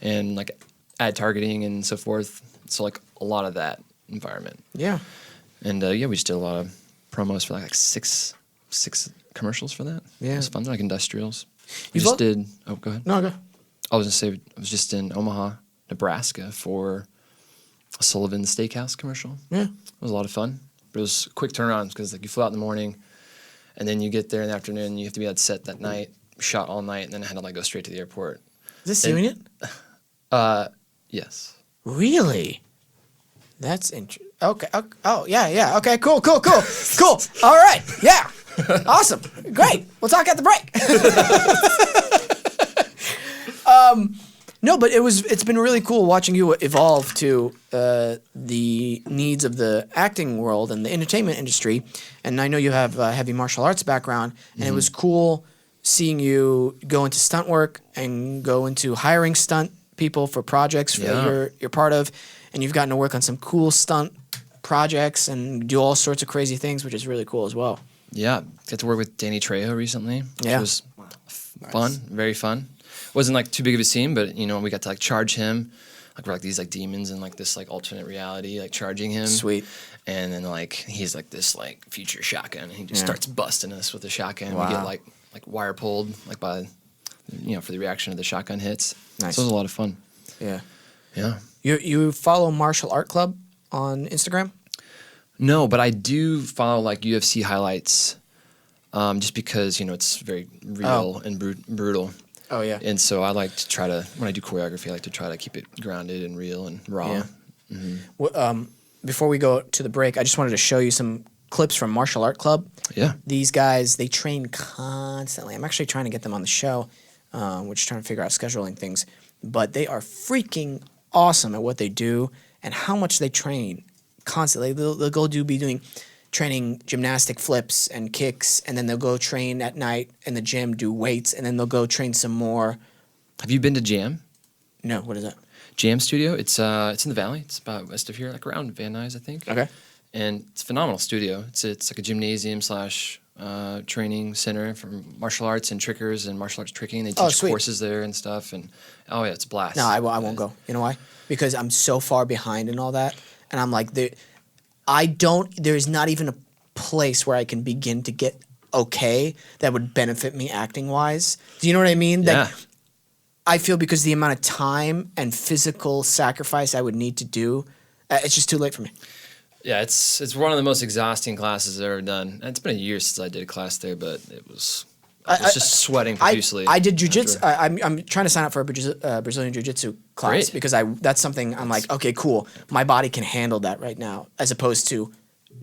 and like ad targeting and so forth. So like a lot of that environment. Yeah. And we just did a lot of promos for like six commercials for that. Yeah. It was fun, like industrials. We You've just did. Oh, go ahead. No, go. I was gonna say I was just in Omaha, Nebraska for a Sullivan's Steakhouse commercial. Yeah. It was a lot of fun. But it was quick turnarounds because like you flew out in the morning, and then you get there in the afternoon. You have to be at set that night. Shot all night, and then I had to go straight to the airport. Is this doing it? Yes. Really? That's interesting. Okay. Oh, yeah. Okay, cool. Cool. All right. Yeah. Awesome. Great. We'll talk at the break. No, but it's been really cool watching you evolve to the needs of the acting world and the entertainment industry. And I know you have a heavy martial arts background, and it was cool seeing you go into stunt work and go into hiring stunt people for projects that you're part of, and you've gotten to work on some cool stunt projects and do all sorts of crazy things, which is really cool as well. Yeah, got to work with Danny Trejo recently, which was fun, very fun. Wasn't like too big of a scene, but we got to like charge him, like we're like these like demons in like this like alternate reality, like charging him. Sweet. And then like he's like this like future shotgun, and he just starts busting us with the shotgun. We get like wire pulled like by for the reaction of the shotgun hits. Nice. So it was a lot of fun. Yeah. Yeah. You follow Martial Art Club on Instagram? No, but I do follow like UFC highlights, just because it's very real and brutal. Oh yeah. And so I like to try to, when I do choreography, I like to try to keep it grounded and real and raw. Yeah. Before we go to the break, I just wanted to show you some clips from Martial Art Club. Yeah. These guys, they train constantly. I'm actually trying to get them on the show. We're just trying to figure out scheduling things. But they are freaking awesome at what they do and how much they train constantly. They'll go be doing training gymnastic flips and kicks, and then they'll go train at night in the gym, do weights, and then they'll go train some more. Have you been to Jam? No, what is that? Jam Studio? It's in the Valley. It's about west of here, like around Van Nuys, I think. Okay. And it's a phenomenal studio. It's like a gymnasium / training center for martial arts and trickers and martial arts tricking. They teach sweet. courses there and stuff. And oh yeah, it's a blast. No, I won't go. You know why? Because I'm so far behind in all that, and I'm like, there's not even a place where I can begin to get okay that would benefit me acting wise. Do you know what I mean? Yeah. I feel because the amount of time and physical sacrifice I would need to do, it's just too late for me. Yeah, it's one of the most exhausting classes I've ever done. And it's been a year since I did a class there, but I was just sweating profusely. I did jiu-jitsu. I'm trying to sign up for a Brazilian jiu-jitsu class Great. because that's something I'm like, okay, cool. My body can handle that right now, as opposed to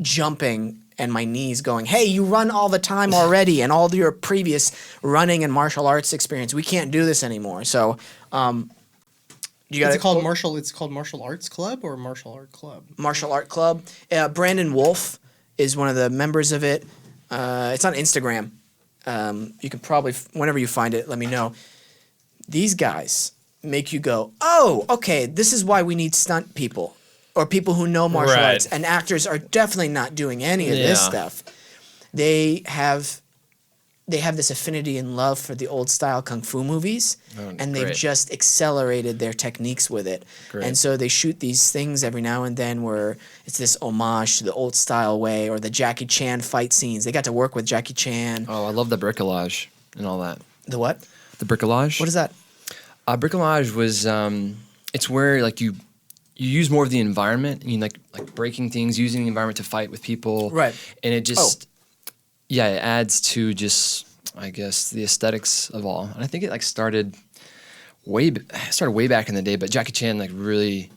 jumping and my knees going, hey, you run all the time already and all your previous running and martial arts experience. We can't do this anymore. So you got It's called Martial Arts Club or Martial Art Club? Martial Art Club. Brandon Wolf is one of the members of it. It's on Instagram. You can probably, whenever you find it, let me know. These guys make you go, oh, okay, this is why we need stunt people or people who know martial arts. And actors are definitely not doing any of this stuff. They have this affinity and love for the old style kung fu movies, and they've just accelerated their techniques with it. Great. And so they shoot these things every now and then where it's this homage to the old style way, or the Jackie Chan fight scenes. They got to work with Jackie Chan. Oh, I love the bricolage and all that. The what? The bricolage? What is that? Bricolage was it's where like you use more of the environment, and you like breaking things, using the environment to fight with people. Right. And it just it adds to just, I guess, the aesthetics of all. And I think it started way back in the day, but Jackie Chan really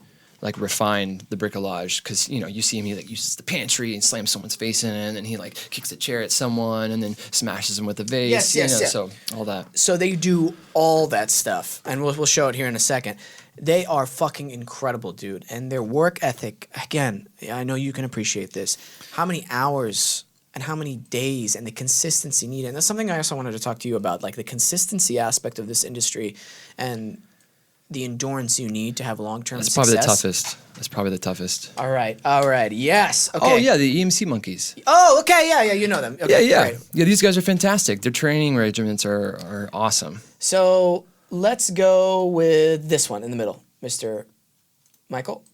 refined the bricolage, because you see him, he uses the pantry and slams someone's face in, and then he kicks a chair at someone and then smashes them with a vase. Yes. So all that. So they do all that stuff, and we'll show it here in a second. They are fucking incredible, dude. And their work ethic, again, I know you can appreciate this. How many hours and how many days and the consistency needed. And that's something I also wanted to talk to you about, like the consistency aspect of this industry and the endurance you need to have long-term success. That's probably the toughest. All right. Yes. Okay. Oh, yeah, the EMC monkeys. Oh, okay. Yeah, you know them. Okay, Yeah. Great. Yeah, these guys are fantastic. Their training regimens are awesome. So let's go with this one in the middle, Mr. Michael.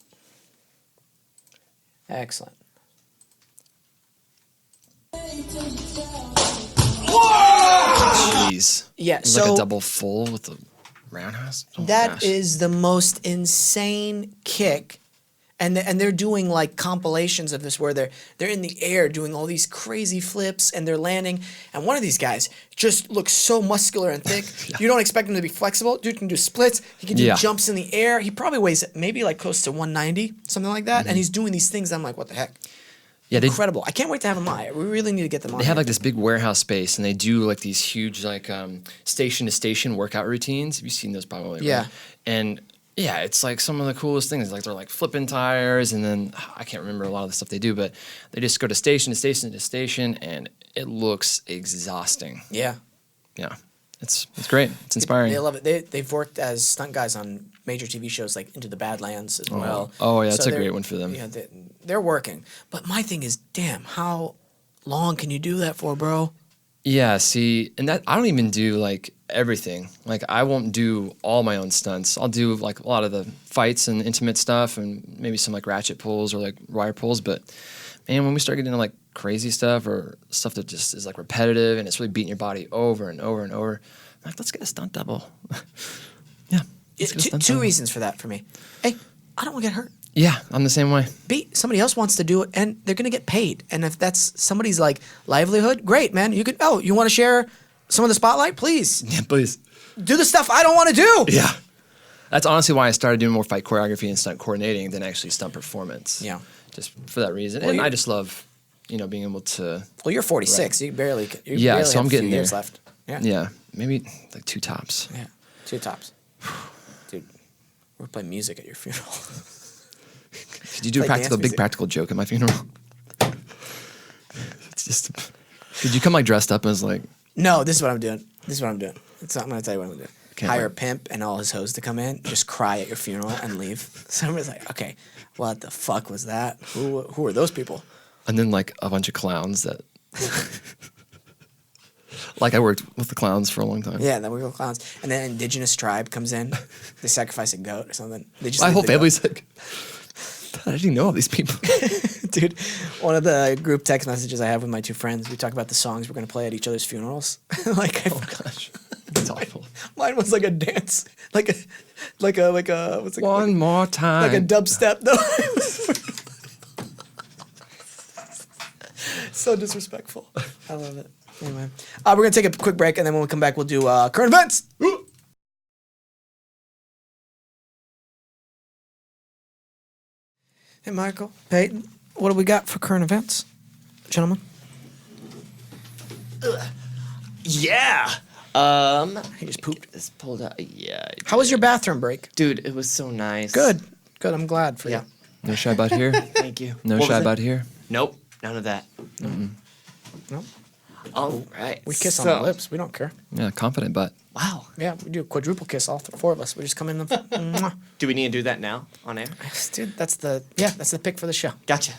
Excellent. Jeez. Yeah, It's so like a double full with the roundhouse. Oh, that gosh. is the most insane kick. And they're doing compilations of this where they're in the air doing all these crazy flips and they're landing. And one of these guys just looks so muscular and thick. You don't expect him to be flexible. Dude can do splits. He can do jumps in the air. He probably weighs maybe close to 190, something like that. And he's doing these things. I'm like, what the heck? Yeah, Incredible. I can't wait to have them on. We really need to get them on. They have this big warehouse space, and they do these huge station to station workout routines. Have you seen those probably? Yeah. Right? And yeah, it's some of the coolest things. They're flipping tires, and then I can't remember a lot of the stuff they do, but they just go to station to station to station, and it looks exhausting. Yeah. Yeah, it's great. It's inspiring. They love it. They've worked as stunt guys on major TV shows like Into the Badlands as well. Oh yeah, So that's a they're- great one for them. Yeah, they're working. But my thing is, damn, how long can you do that for, bro? Yeah, see, and that I don't even do everything. I won't do all my own stunts. I'll do a lot of the fights and intimate stuff, and maybe some ratchet pulls or wire pulls. But man, when we start getting into crazy stuff or stuff that just is repetitive and it's really beating your body over and over and over, let's get a stunt double. Yeah. Two, get us done two somewhere. reasons for that for me. A, I don't want to get hurt. Yeah, I'm the same way. B, somebody else wants to do it and they're gonna get paid. And if that's somebody's like livelihood, great, man. You could. Oh, you want to share some of the spotlight? Please Yeah, please. do the stuff I don't want to do. Yeah. That's honestly why I started doing more fight choreography and stunt coordinating than actually stunt performance. Yeah. Just for that reason. Well, and I you- just love, being able to. Well, you're 46. You barely. You Yeah, barely so have I'm a few getting years there. left. Yeah. Yeah, maybe like 2 tops. Yeah. 2 tops. Dude, we're playing music at your funeral. Did you do Play a dance big music. practical joke at my funeral? It's just. Did you come like dressed up as like? No, this is what I'm doing. I'm gonna tell you what I'm doing. Can't Hire wait. a pimp and all his hoes to come in, just cry at your funeral and leave. Somebody's like, okay, what the fuck was that? Who are those people? And then like a bunch of clowns that. Like I worked with the clowns for a long time. Yeah, then we go clowns. And then an indigenous tribe comes in. They sacrifice a goat or something. They just My leave whole the goat. family's like. How did you know all these people? Dude, one of the group text messages I have with my 2 friends, we talk about the songs we're gonna play at each other's funerals. Like, Oh gosh, that's awful. mine was like a dance, like a what's it called? One more time. Like a dubstep though. So disrespectful. I love it. Anyway, we're gonna take a quick break, and then when we come back, we'll do current events. Hey, Michael, Peyton, what do we got for current events, gentlemen? Yeah. He just pooped. Just pulled out. Yeah. How was your bathroom break? Dude, it was so nice. Good. I'm glad for Yeah. you. No shy butt here. Thank you. No What was shy it? butt here. Nope. None of that. No, All right. we kiss on the lips. We don't care. Yeah, confident butt. Wow. Yeah, we do a quadruple kiss, all 4 of us. We just come in. Mwah. Do we need to do that now on air? Dude, that's the pick for the show. Gotcha.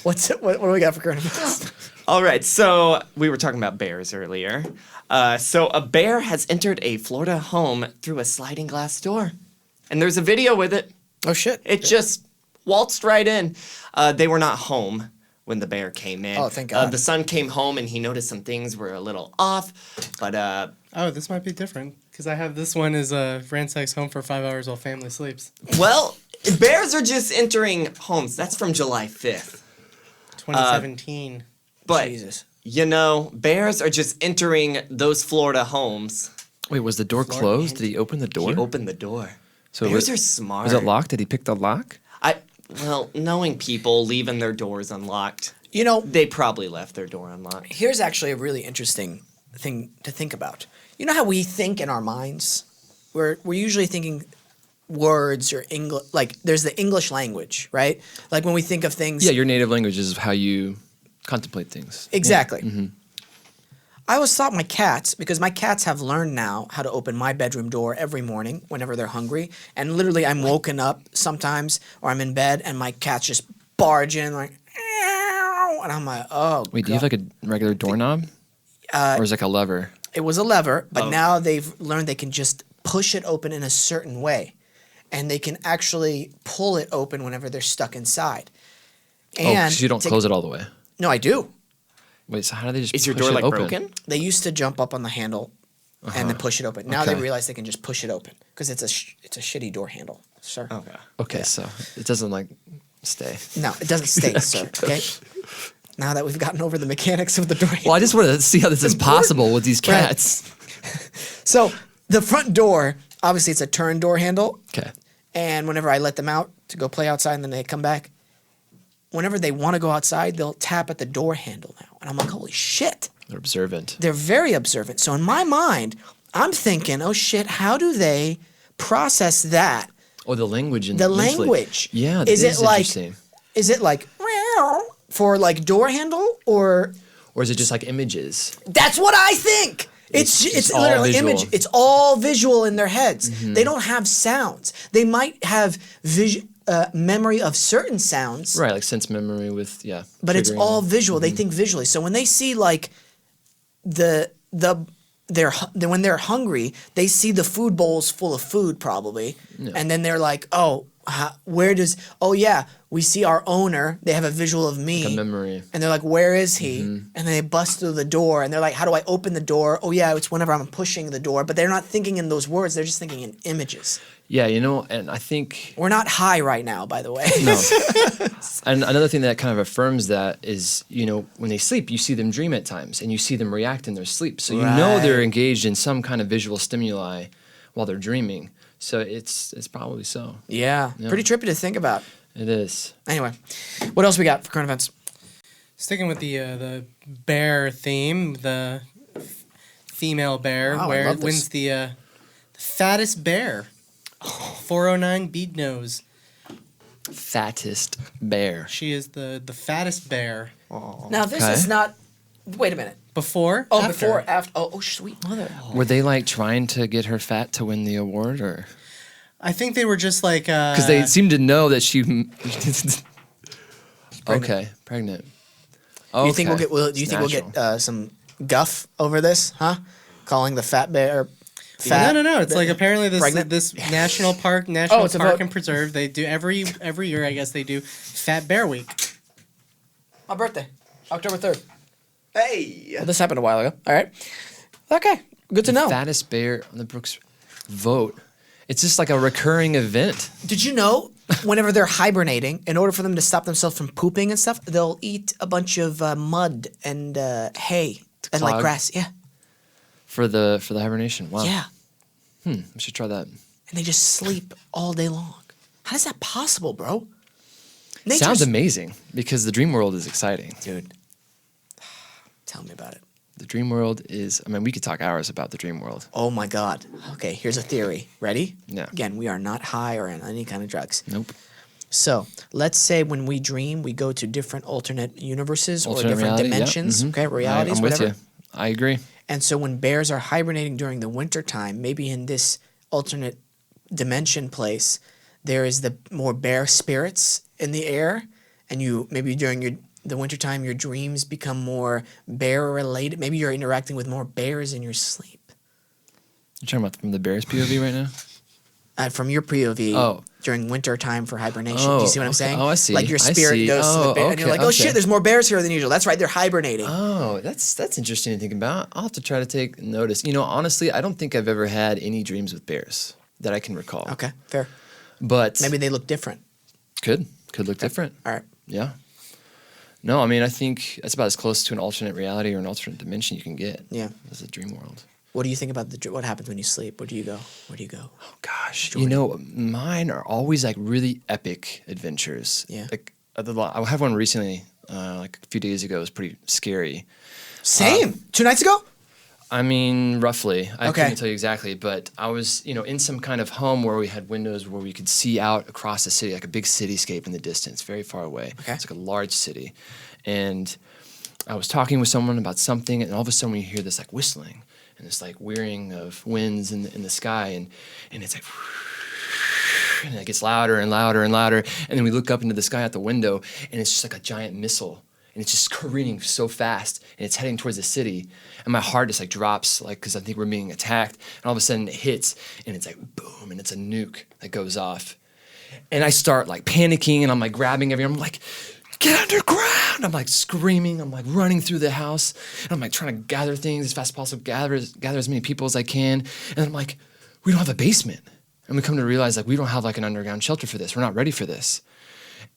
What do we got for current events? All right, so we were talking about bears earlier. So a bear has entered a Florida home through a sliding glass door. And there's a video with it. Oh shit! It just waltzed right in. They were not home when the bear came in. Oh, thank God. The son came home and he noticed some things were a little off. But Oh, this might be different because I have this one as a ransacks home for 5 hours while family sleeps. well, bears are just entering homes. That's from July 5th. 2017. But Jesus. bears are just entering those Florida homes. Wait, was the door closed? Did he open the door? He opened the door. So Bears was- are smart. Was it locked? Did he pick the lock? Well, knowing people leaving their doors unlocked, You know, they probably left their door unlocked. here's actually a really interesting thing to think about. You know how we think in our minds? We're usually thinking words or English. Like there's the English language, right? Like when we think of things. Yeah, your native language is how you contemplate things. Exactly. Mm-hmm. I always thought my cats, because my cats have learned now how to open my bedroom door every morning whenever they're hungry. And literally, I'm woken up sometimes, or I'm in bed, and my cats just barge in like, "Meow," and I'm like, oh. Wait, do you have like a regular doorknob? Or is it like a lever? It was a lever, but Oh. now they've learned they can just push it open in a certain way, and they can actually pull it open whenever they're stuck inside. Oh, because you don't close it all the way. No, I do. Wait, so how do they just Is your push door it like open? broken? They used to jump up on the handle and then push it open. Now they Okay. realize they can just push it open because it's a shitty door handle, sir. Okay. Okay, so it doesn't like stay. No, it doesn't stay, sir. Okay. Now that we've gotten over the mechanics of the door handle. Well, I just want to see how this is possible with these Right. cats. So the front door, obviously, it's a turn door handle, Okay. and whenever I let them out to go play outside and then they come back, whenever they want to go outside, they'll tap at the door handle now, and I'm like, holy shit. They're observant. They're very observant. So in my mind, I'm thinking, oh shit, how do they process that? Oh, the language in The mentally. language. Yeah, that Is it like interesting. is it like meow for like door handle or Or is it just like images? that's what I think. It's It's just all literally visual. image. It's all visual in their heads. They don't have sounds. They might have memory of certain sounds, Right, like sense memory with but it's triggering. all visual. They think visually. So when they see like when they're hungry, they see the food bowls full of food probably, and then they're like, oh, where does? Oh yeah, we see our owner. They have a visual of me, Like a memory. and they're like, "Where is he?" And then they bust through the door, and they're like, "How do I open the door?" Oh yeah, it's whenever I'm pushing the door. But they're not thinking in those words. They're just thinking in images. Yeah, and I think We're not high right now, by the way. no. And another thing that kind of affirms that is, when they sleep, you see them dream at times, and you see them react in their sleep. So you know they're Right. engaged in some kind of visual stimuli while they're dreaming. So it's probably so. Yeah, pretty trippy to think about. It is. Anyway, what else we got for current events? Sticking with the bear theme, the female bear Wow, I where love this. wins the fattest bear. 409 bead nose. Fattest bear. She is the fattest bear. Now this Okay. is not. Wait a minute. Before? Oh, after? before, after. Oh, sweet mother. Were they like trying to get her fat to win the award, or I think they were just like because they seem to know that she? Okay, pregnant. Okay. You think we'll get? Do you think we'll get some guff over this? Huh? Calling the fat bear. Fat. No. It's like apparently Pregnant? this national park it's a vote. park and preserve. They do every year. I guess they do Fat Bear Week. My birthday, October 3rd. Hey. Well, this happened a while ago. All right. Okay. Good to know. Fattest bear on the Brooks vote. It's just like a recurring event. Did you know whenever they're hibernating, in order for them to stop themselves from pooping and stuff, they'll eat a bunch of mud and hay and like clog. grass. Yeah. For the hibernation. Wow. Yeah. We should try that. And they just sleep all day long. How is that possible, bro? Sounds amazing because the dream world is exciting. Dude. Tell me about it. The dream world is, we could talk hours about the dream world. Oh my God. Okay, here's a theory. Ready? Yeah. Again, we are not high or on any kind of drugs. Nope. So let's say when we dream, we go to different alternate universes or Alternate different reality, yeah, dimensions. mhm. Okay, realities, I'm with whatever. you. I agree. And so when bears are hibernating during the winter time, maybe in this alternate dimension place, there is the more bear spirits in the air, and you maybe during the wintertime your dreams become more bear related. Maybe you're interacting with more bears in your sleep. You're talking about from the bear's POV right now? From your POV Oh. during winter time for hibernation. Do you see what I'm okay. saying? Oh, I see. Like your I spirit see. goes to the Oh, bear, and you're like, okay, oh shit, okay. there's more bears here than usual. That's right, they're hibernating. Oh, that's interesting to think about. I'll have to try to take notice. Honestly, I don't think I've ever had any dreams with bears that I can recall. Okay, fair. But Maybe they look different. could look different. All right. Yeah. No, I think that's about as close to an alternate reality or an alternate dimension you can get. Yeah. As a dream world. What do you think about what happens when you sleep? Where do you go? Oh gosh, mine are always like really epic adventures. Yeah. Like I had one recently, like a few days ago. It was pretty scary. Same. 2 nights ago? Roughly. I Okay. couldn't tell you exactly, but I was, in some kind of home where we had windows where we could see out across the city, like a big cityscape in the distance, very far away. Okay. It's like a large city. And I was talking with someone about something, and all of a sudden we hear this like whistling and this like whirring of winds in the sky, and it's like, and it gets louder and louder and louder. And then we look up into the sky out the window, and it's just like a giant missile. And it's just careening so fast, and it's heading towards the city. And my heart just like drops, like, because I think we're being attacked. And all of a sudden it hits, and it's like boom, and it's a nuke that goes off. And I start like panicking, and I'm like grabbing everything. I'm like, get underground! I'm like screaming. I'm like running through the house, and I'm like trying to gather things as fast as possible, gather as many people as I can. And I'm like, we don't have a basement. And we come to realize like we don't have like an underground shelter for this. We're not ready for this.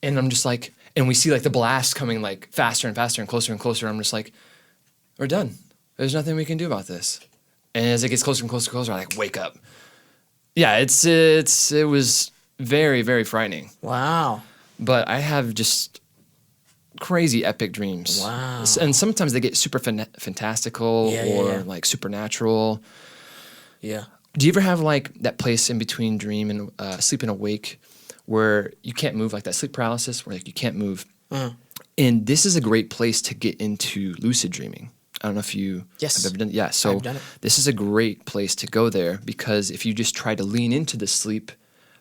And I'm just like, and we see like the blast coming like faster and faster and closer and closer. I'm just like, we're done. There's nothing we can do about this. And as it gets closer and closer and closer, I like wake up. Yeah, it was very, very frightening. Wow. But I have just crazy epic dreams. Wow. And sometimes they get super fantastical or like supernatural. Yeah. Do you ever have like that place in between dream and sleep and awake where you can't move, like that sleep paralysis where like you can't move? And this is a great place to get into lucid dreaming. I don't know if you have ever done it. Yeah, so I've done it. This is a great place to go there because if you just try to lean into the sleep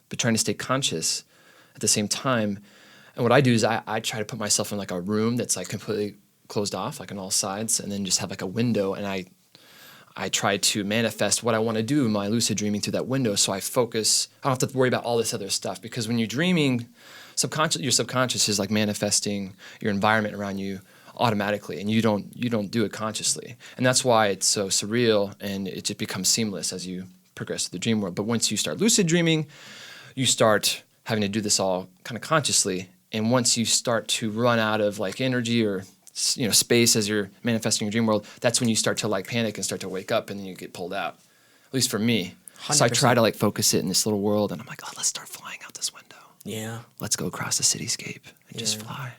but trying to stay conscious at the same time, and what I do is I try to put myself in like a room that's like completely closed off, like on all sides, and then just have like a window, and I I try to manifest what I want to do in my lucid dreaming through that window. So I focus. I don't have to worry about all this other stuff, because when you're dreaming, your subconscious is like manifesting your environment around you automatically, and you don't do it consciously. And that's why it's so surreal, and it just becomes seamless as you progress through the dream world. But once you start lucid dreaming, you start having to do this all kind of consciously. And once you start to run out of like energy or space as you're manifesting your dream world, that's when you start to like panic and start to wake up, and then you get pulled out. At least for me. 100%. So I try to like focus it in this little world, and I'm like, oh, let's start flying out this window. Yeah. Let's go across the cityscape and just fly.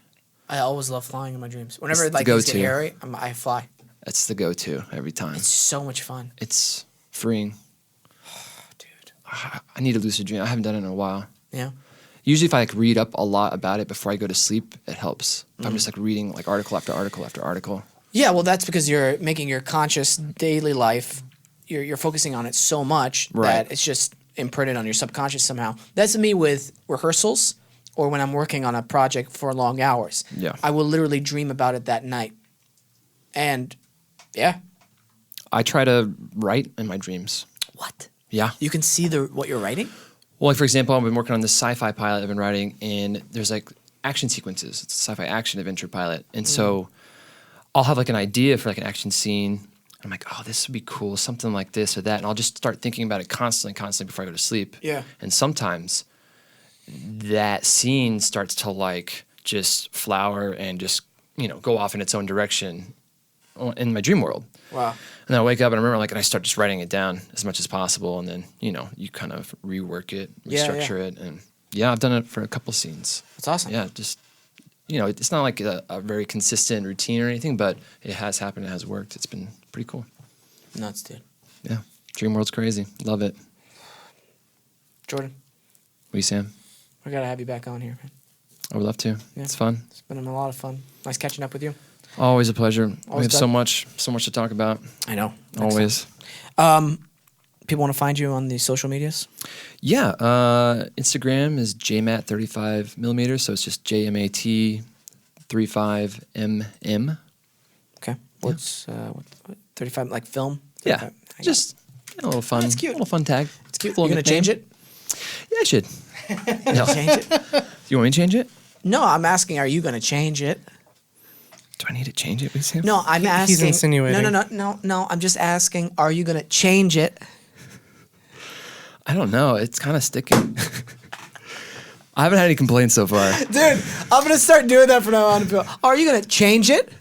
I always love flying in my dreams. Whenever It's like the things get go-to. hairy, I fly. That's the go-to every time. It's so much fun. It's freeing. Dude. I need a lucid dream. I haven't done it in a while. Yeah. Usually if I like read up a lot about it before I go to sleep, it helps. If I'm just like reading like article after article after article. Yeah, well, that's because you're making your conscious daily life, you're focusing on it so much Right. that it's just imprinted on your subconscious somehow. That's me with rehearsals or when I'm working on a project for long hours. Yeah. I will literally dream about it that night. And yeah. I try to write in my dreams. What? Yeah. You can see what you're writing? Well, like for example, I've been working on this sci-fi pilot I've been writing, and there's like action sequences. It's a sci-fi action adventure pilot. And so I'll have like an idea for like an action scene. I'm like, oh, this would be cool, something like this or that. And I'll just start thinking about it constantly before I go to sleep. Yeah. And sometimes that scene starts to like just flower and just, go off in its own direction in my dream world. Wow. And then I wake up and I remember and I start just writing it down as much as possible. And then, you kind of rework it, Yeah, restructure it. And yeah, I've done it for a couple scenes. That's awesome. Yeah, just, it's not like a very consistent routine or anything, but it has happened. It has worked. It's been pretty cool. Nuts, dude. Yeah. Dream world's crazy. Love it. Jordan, What are you saying? we got to have you back on here, man. I would love to. Yeah. It's fun. It's been a lot of fun. Nice catching up with you. Always a pleasure. We Always have so much to talk about. I know. Always. People want to find you on the social medias? Yeah. Instagram is jmat35mm, so it's just JMAT 35mm. Okay. What's what, 35 like film? Yeah. 35? I got Just a little fun. That's cute. A little fun tag. It's cute. Little You're gonna change nickname. it? Yeah, I should. No. Change it? You want me to change it? No, I'm asking. Are you gonna change it? Do I need to change it, Wesam? No, I'm asking. He's insinuating. No. I'm just asking. Are you gonna change it? I don't know. It's kind of sticking. I haven't had any complaints so far. Dude, I'm gonna start doing that from now on. Are you gonna change it?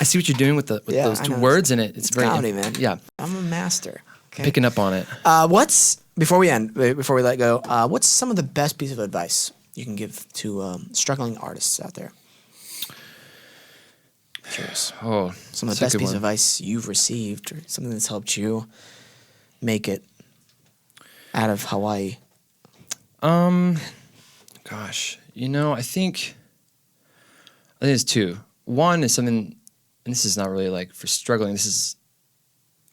I see what you're doing with Yeah, those I two know. words in it. It's very comedy, man. Yeah, I'm a master. Okay. picking up on it. What's before we let go? What's some of the best piece of advice you can give to struggling artists out there? Curious. Oh, Some of that's the a best good piece of one. advice you've received, or something that's helped you make it out of Hawaii. Gosh, I think there's two. One is something, and this is not really like for struggling. This is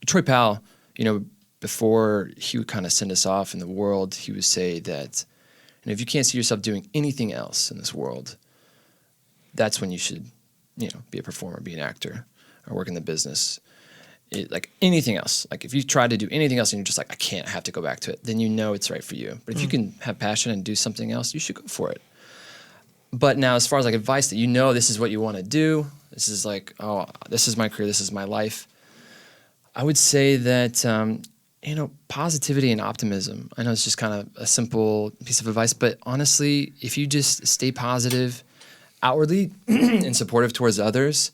Troy Powell. Before he would kind of send us off in the world, he would say that, if you can't see yourself doing anything else in this world, that's when you should, be a performer, be an actor, or work in the business. Like anything else, like if you try to do anything else and you're just like, I have to go back to it, then it's right for you. But if you can have passion and do something else, you should go for it. But now, as far as like advice that this is what you want to do, this is like, oh, this is my career, this is my life. I would say that, positivity and optimism. I know it's just kind of a simple piece of advice, but honestly, if you just stay positive outwardly and supportive towards others,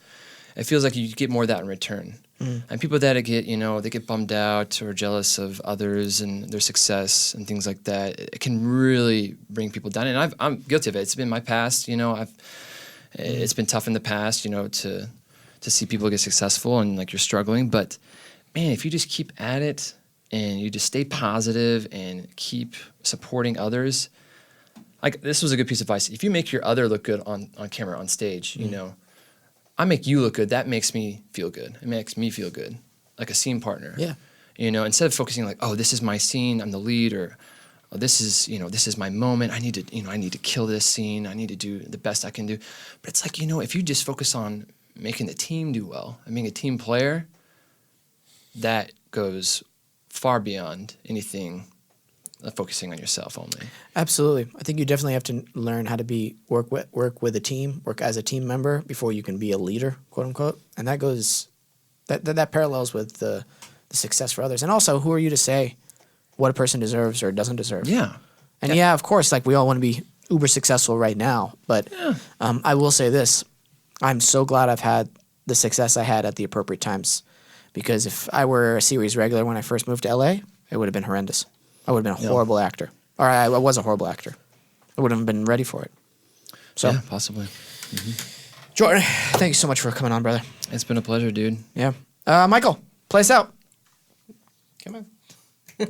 it feels like you get more of that in return. And people that they get bummed out or jealous of others and their success and things like that, it can really bring people down. And I'm guilty of it. It's been my past. It's been tough in the past. To see people get successful and like you're struggling. But man, if you just keep at it and you just stay positive and keep supporting others, like this was a good piece of advice. If you make your other look good on camera, on stage, I make you look good. That makes me feel good. It makes me feel good, like a scene partner. Yeah. Instead of focusing like, oh, this is my scene, I'm the lead, or oh, this is my moment. I need to kill this scene. I need to do the best I can do. But it's like, if you just focus on making the team do well and being a team player, that goes far beyond anything focusing on yourself only. Absolutely. I think you definitely have to learn how to work with a team, work as a team member before you can be a leader, quote unquote. And that parallels with the success for others. And also, who are you to say what a person deserves or doesn't deserve? Yeah. And yeah, of course, like we all want to be uber successful right now. But I will say this. I'm so glad I've had the success I had at the appropriate times. Because if I were a series regular when I first moved to LA, it would have been horrendous. I would have been a horrible actor. Or I was a horrible actor. I wouldn't have been ready for it. So, Yeah, possibly. Jordan, thank you so much for coming on, brother. It's been a pleasure, dude. Yeah. Michael, play us out. Come on.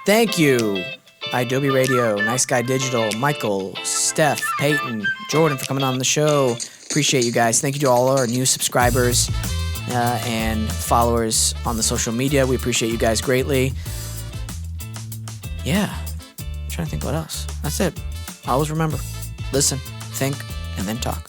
Thank you, Adobe Radio, Nice Guy Digital, Michael, Steph, Peyton, Jordan for coming on the show. Appreciate you guys. Thank you to all our new subscribers and followers on the social media. We appreciate you guys greatly. Yeah. I'm trying to think what else. That's it. Always remember, listen, think, and then talk.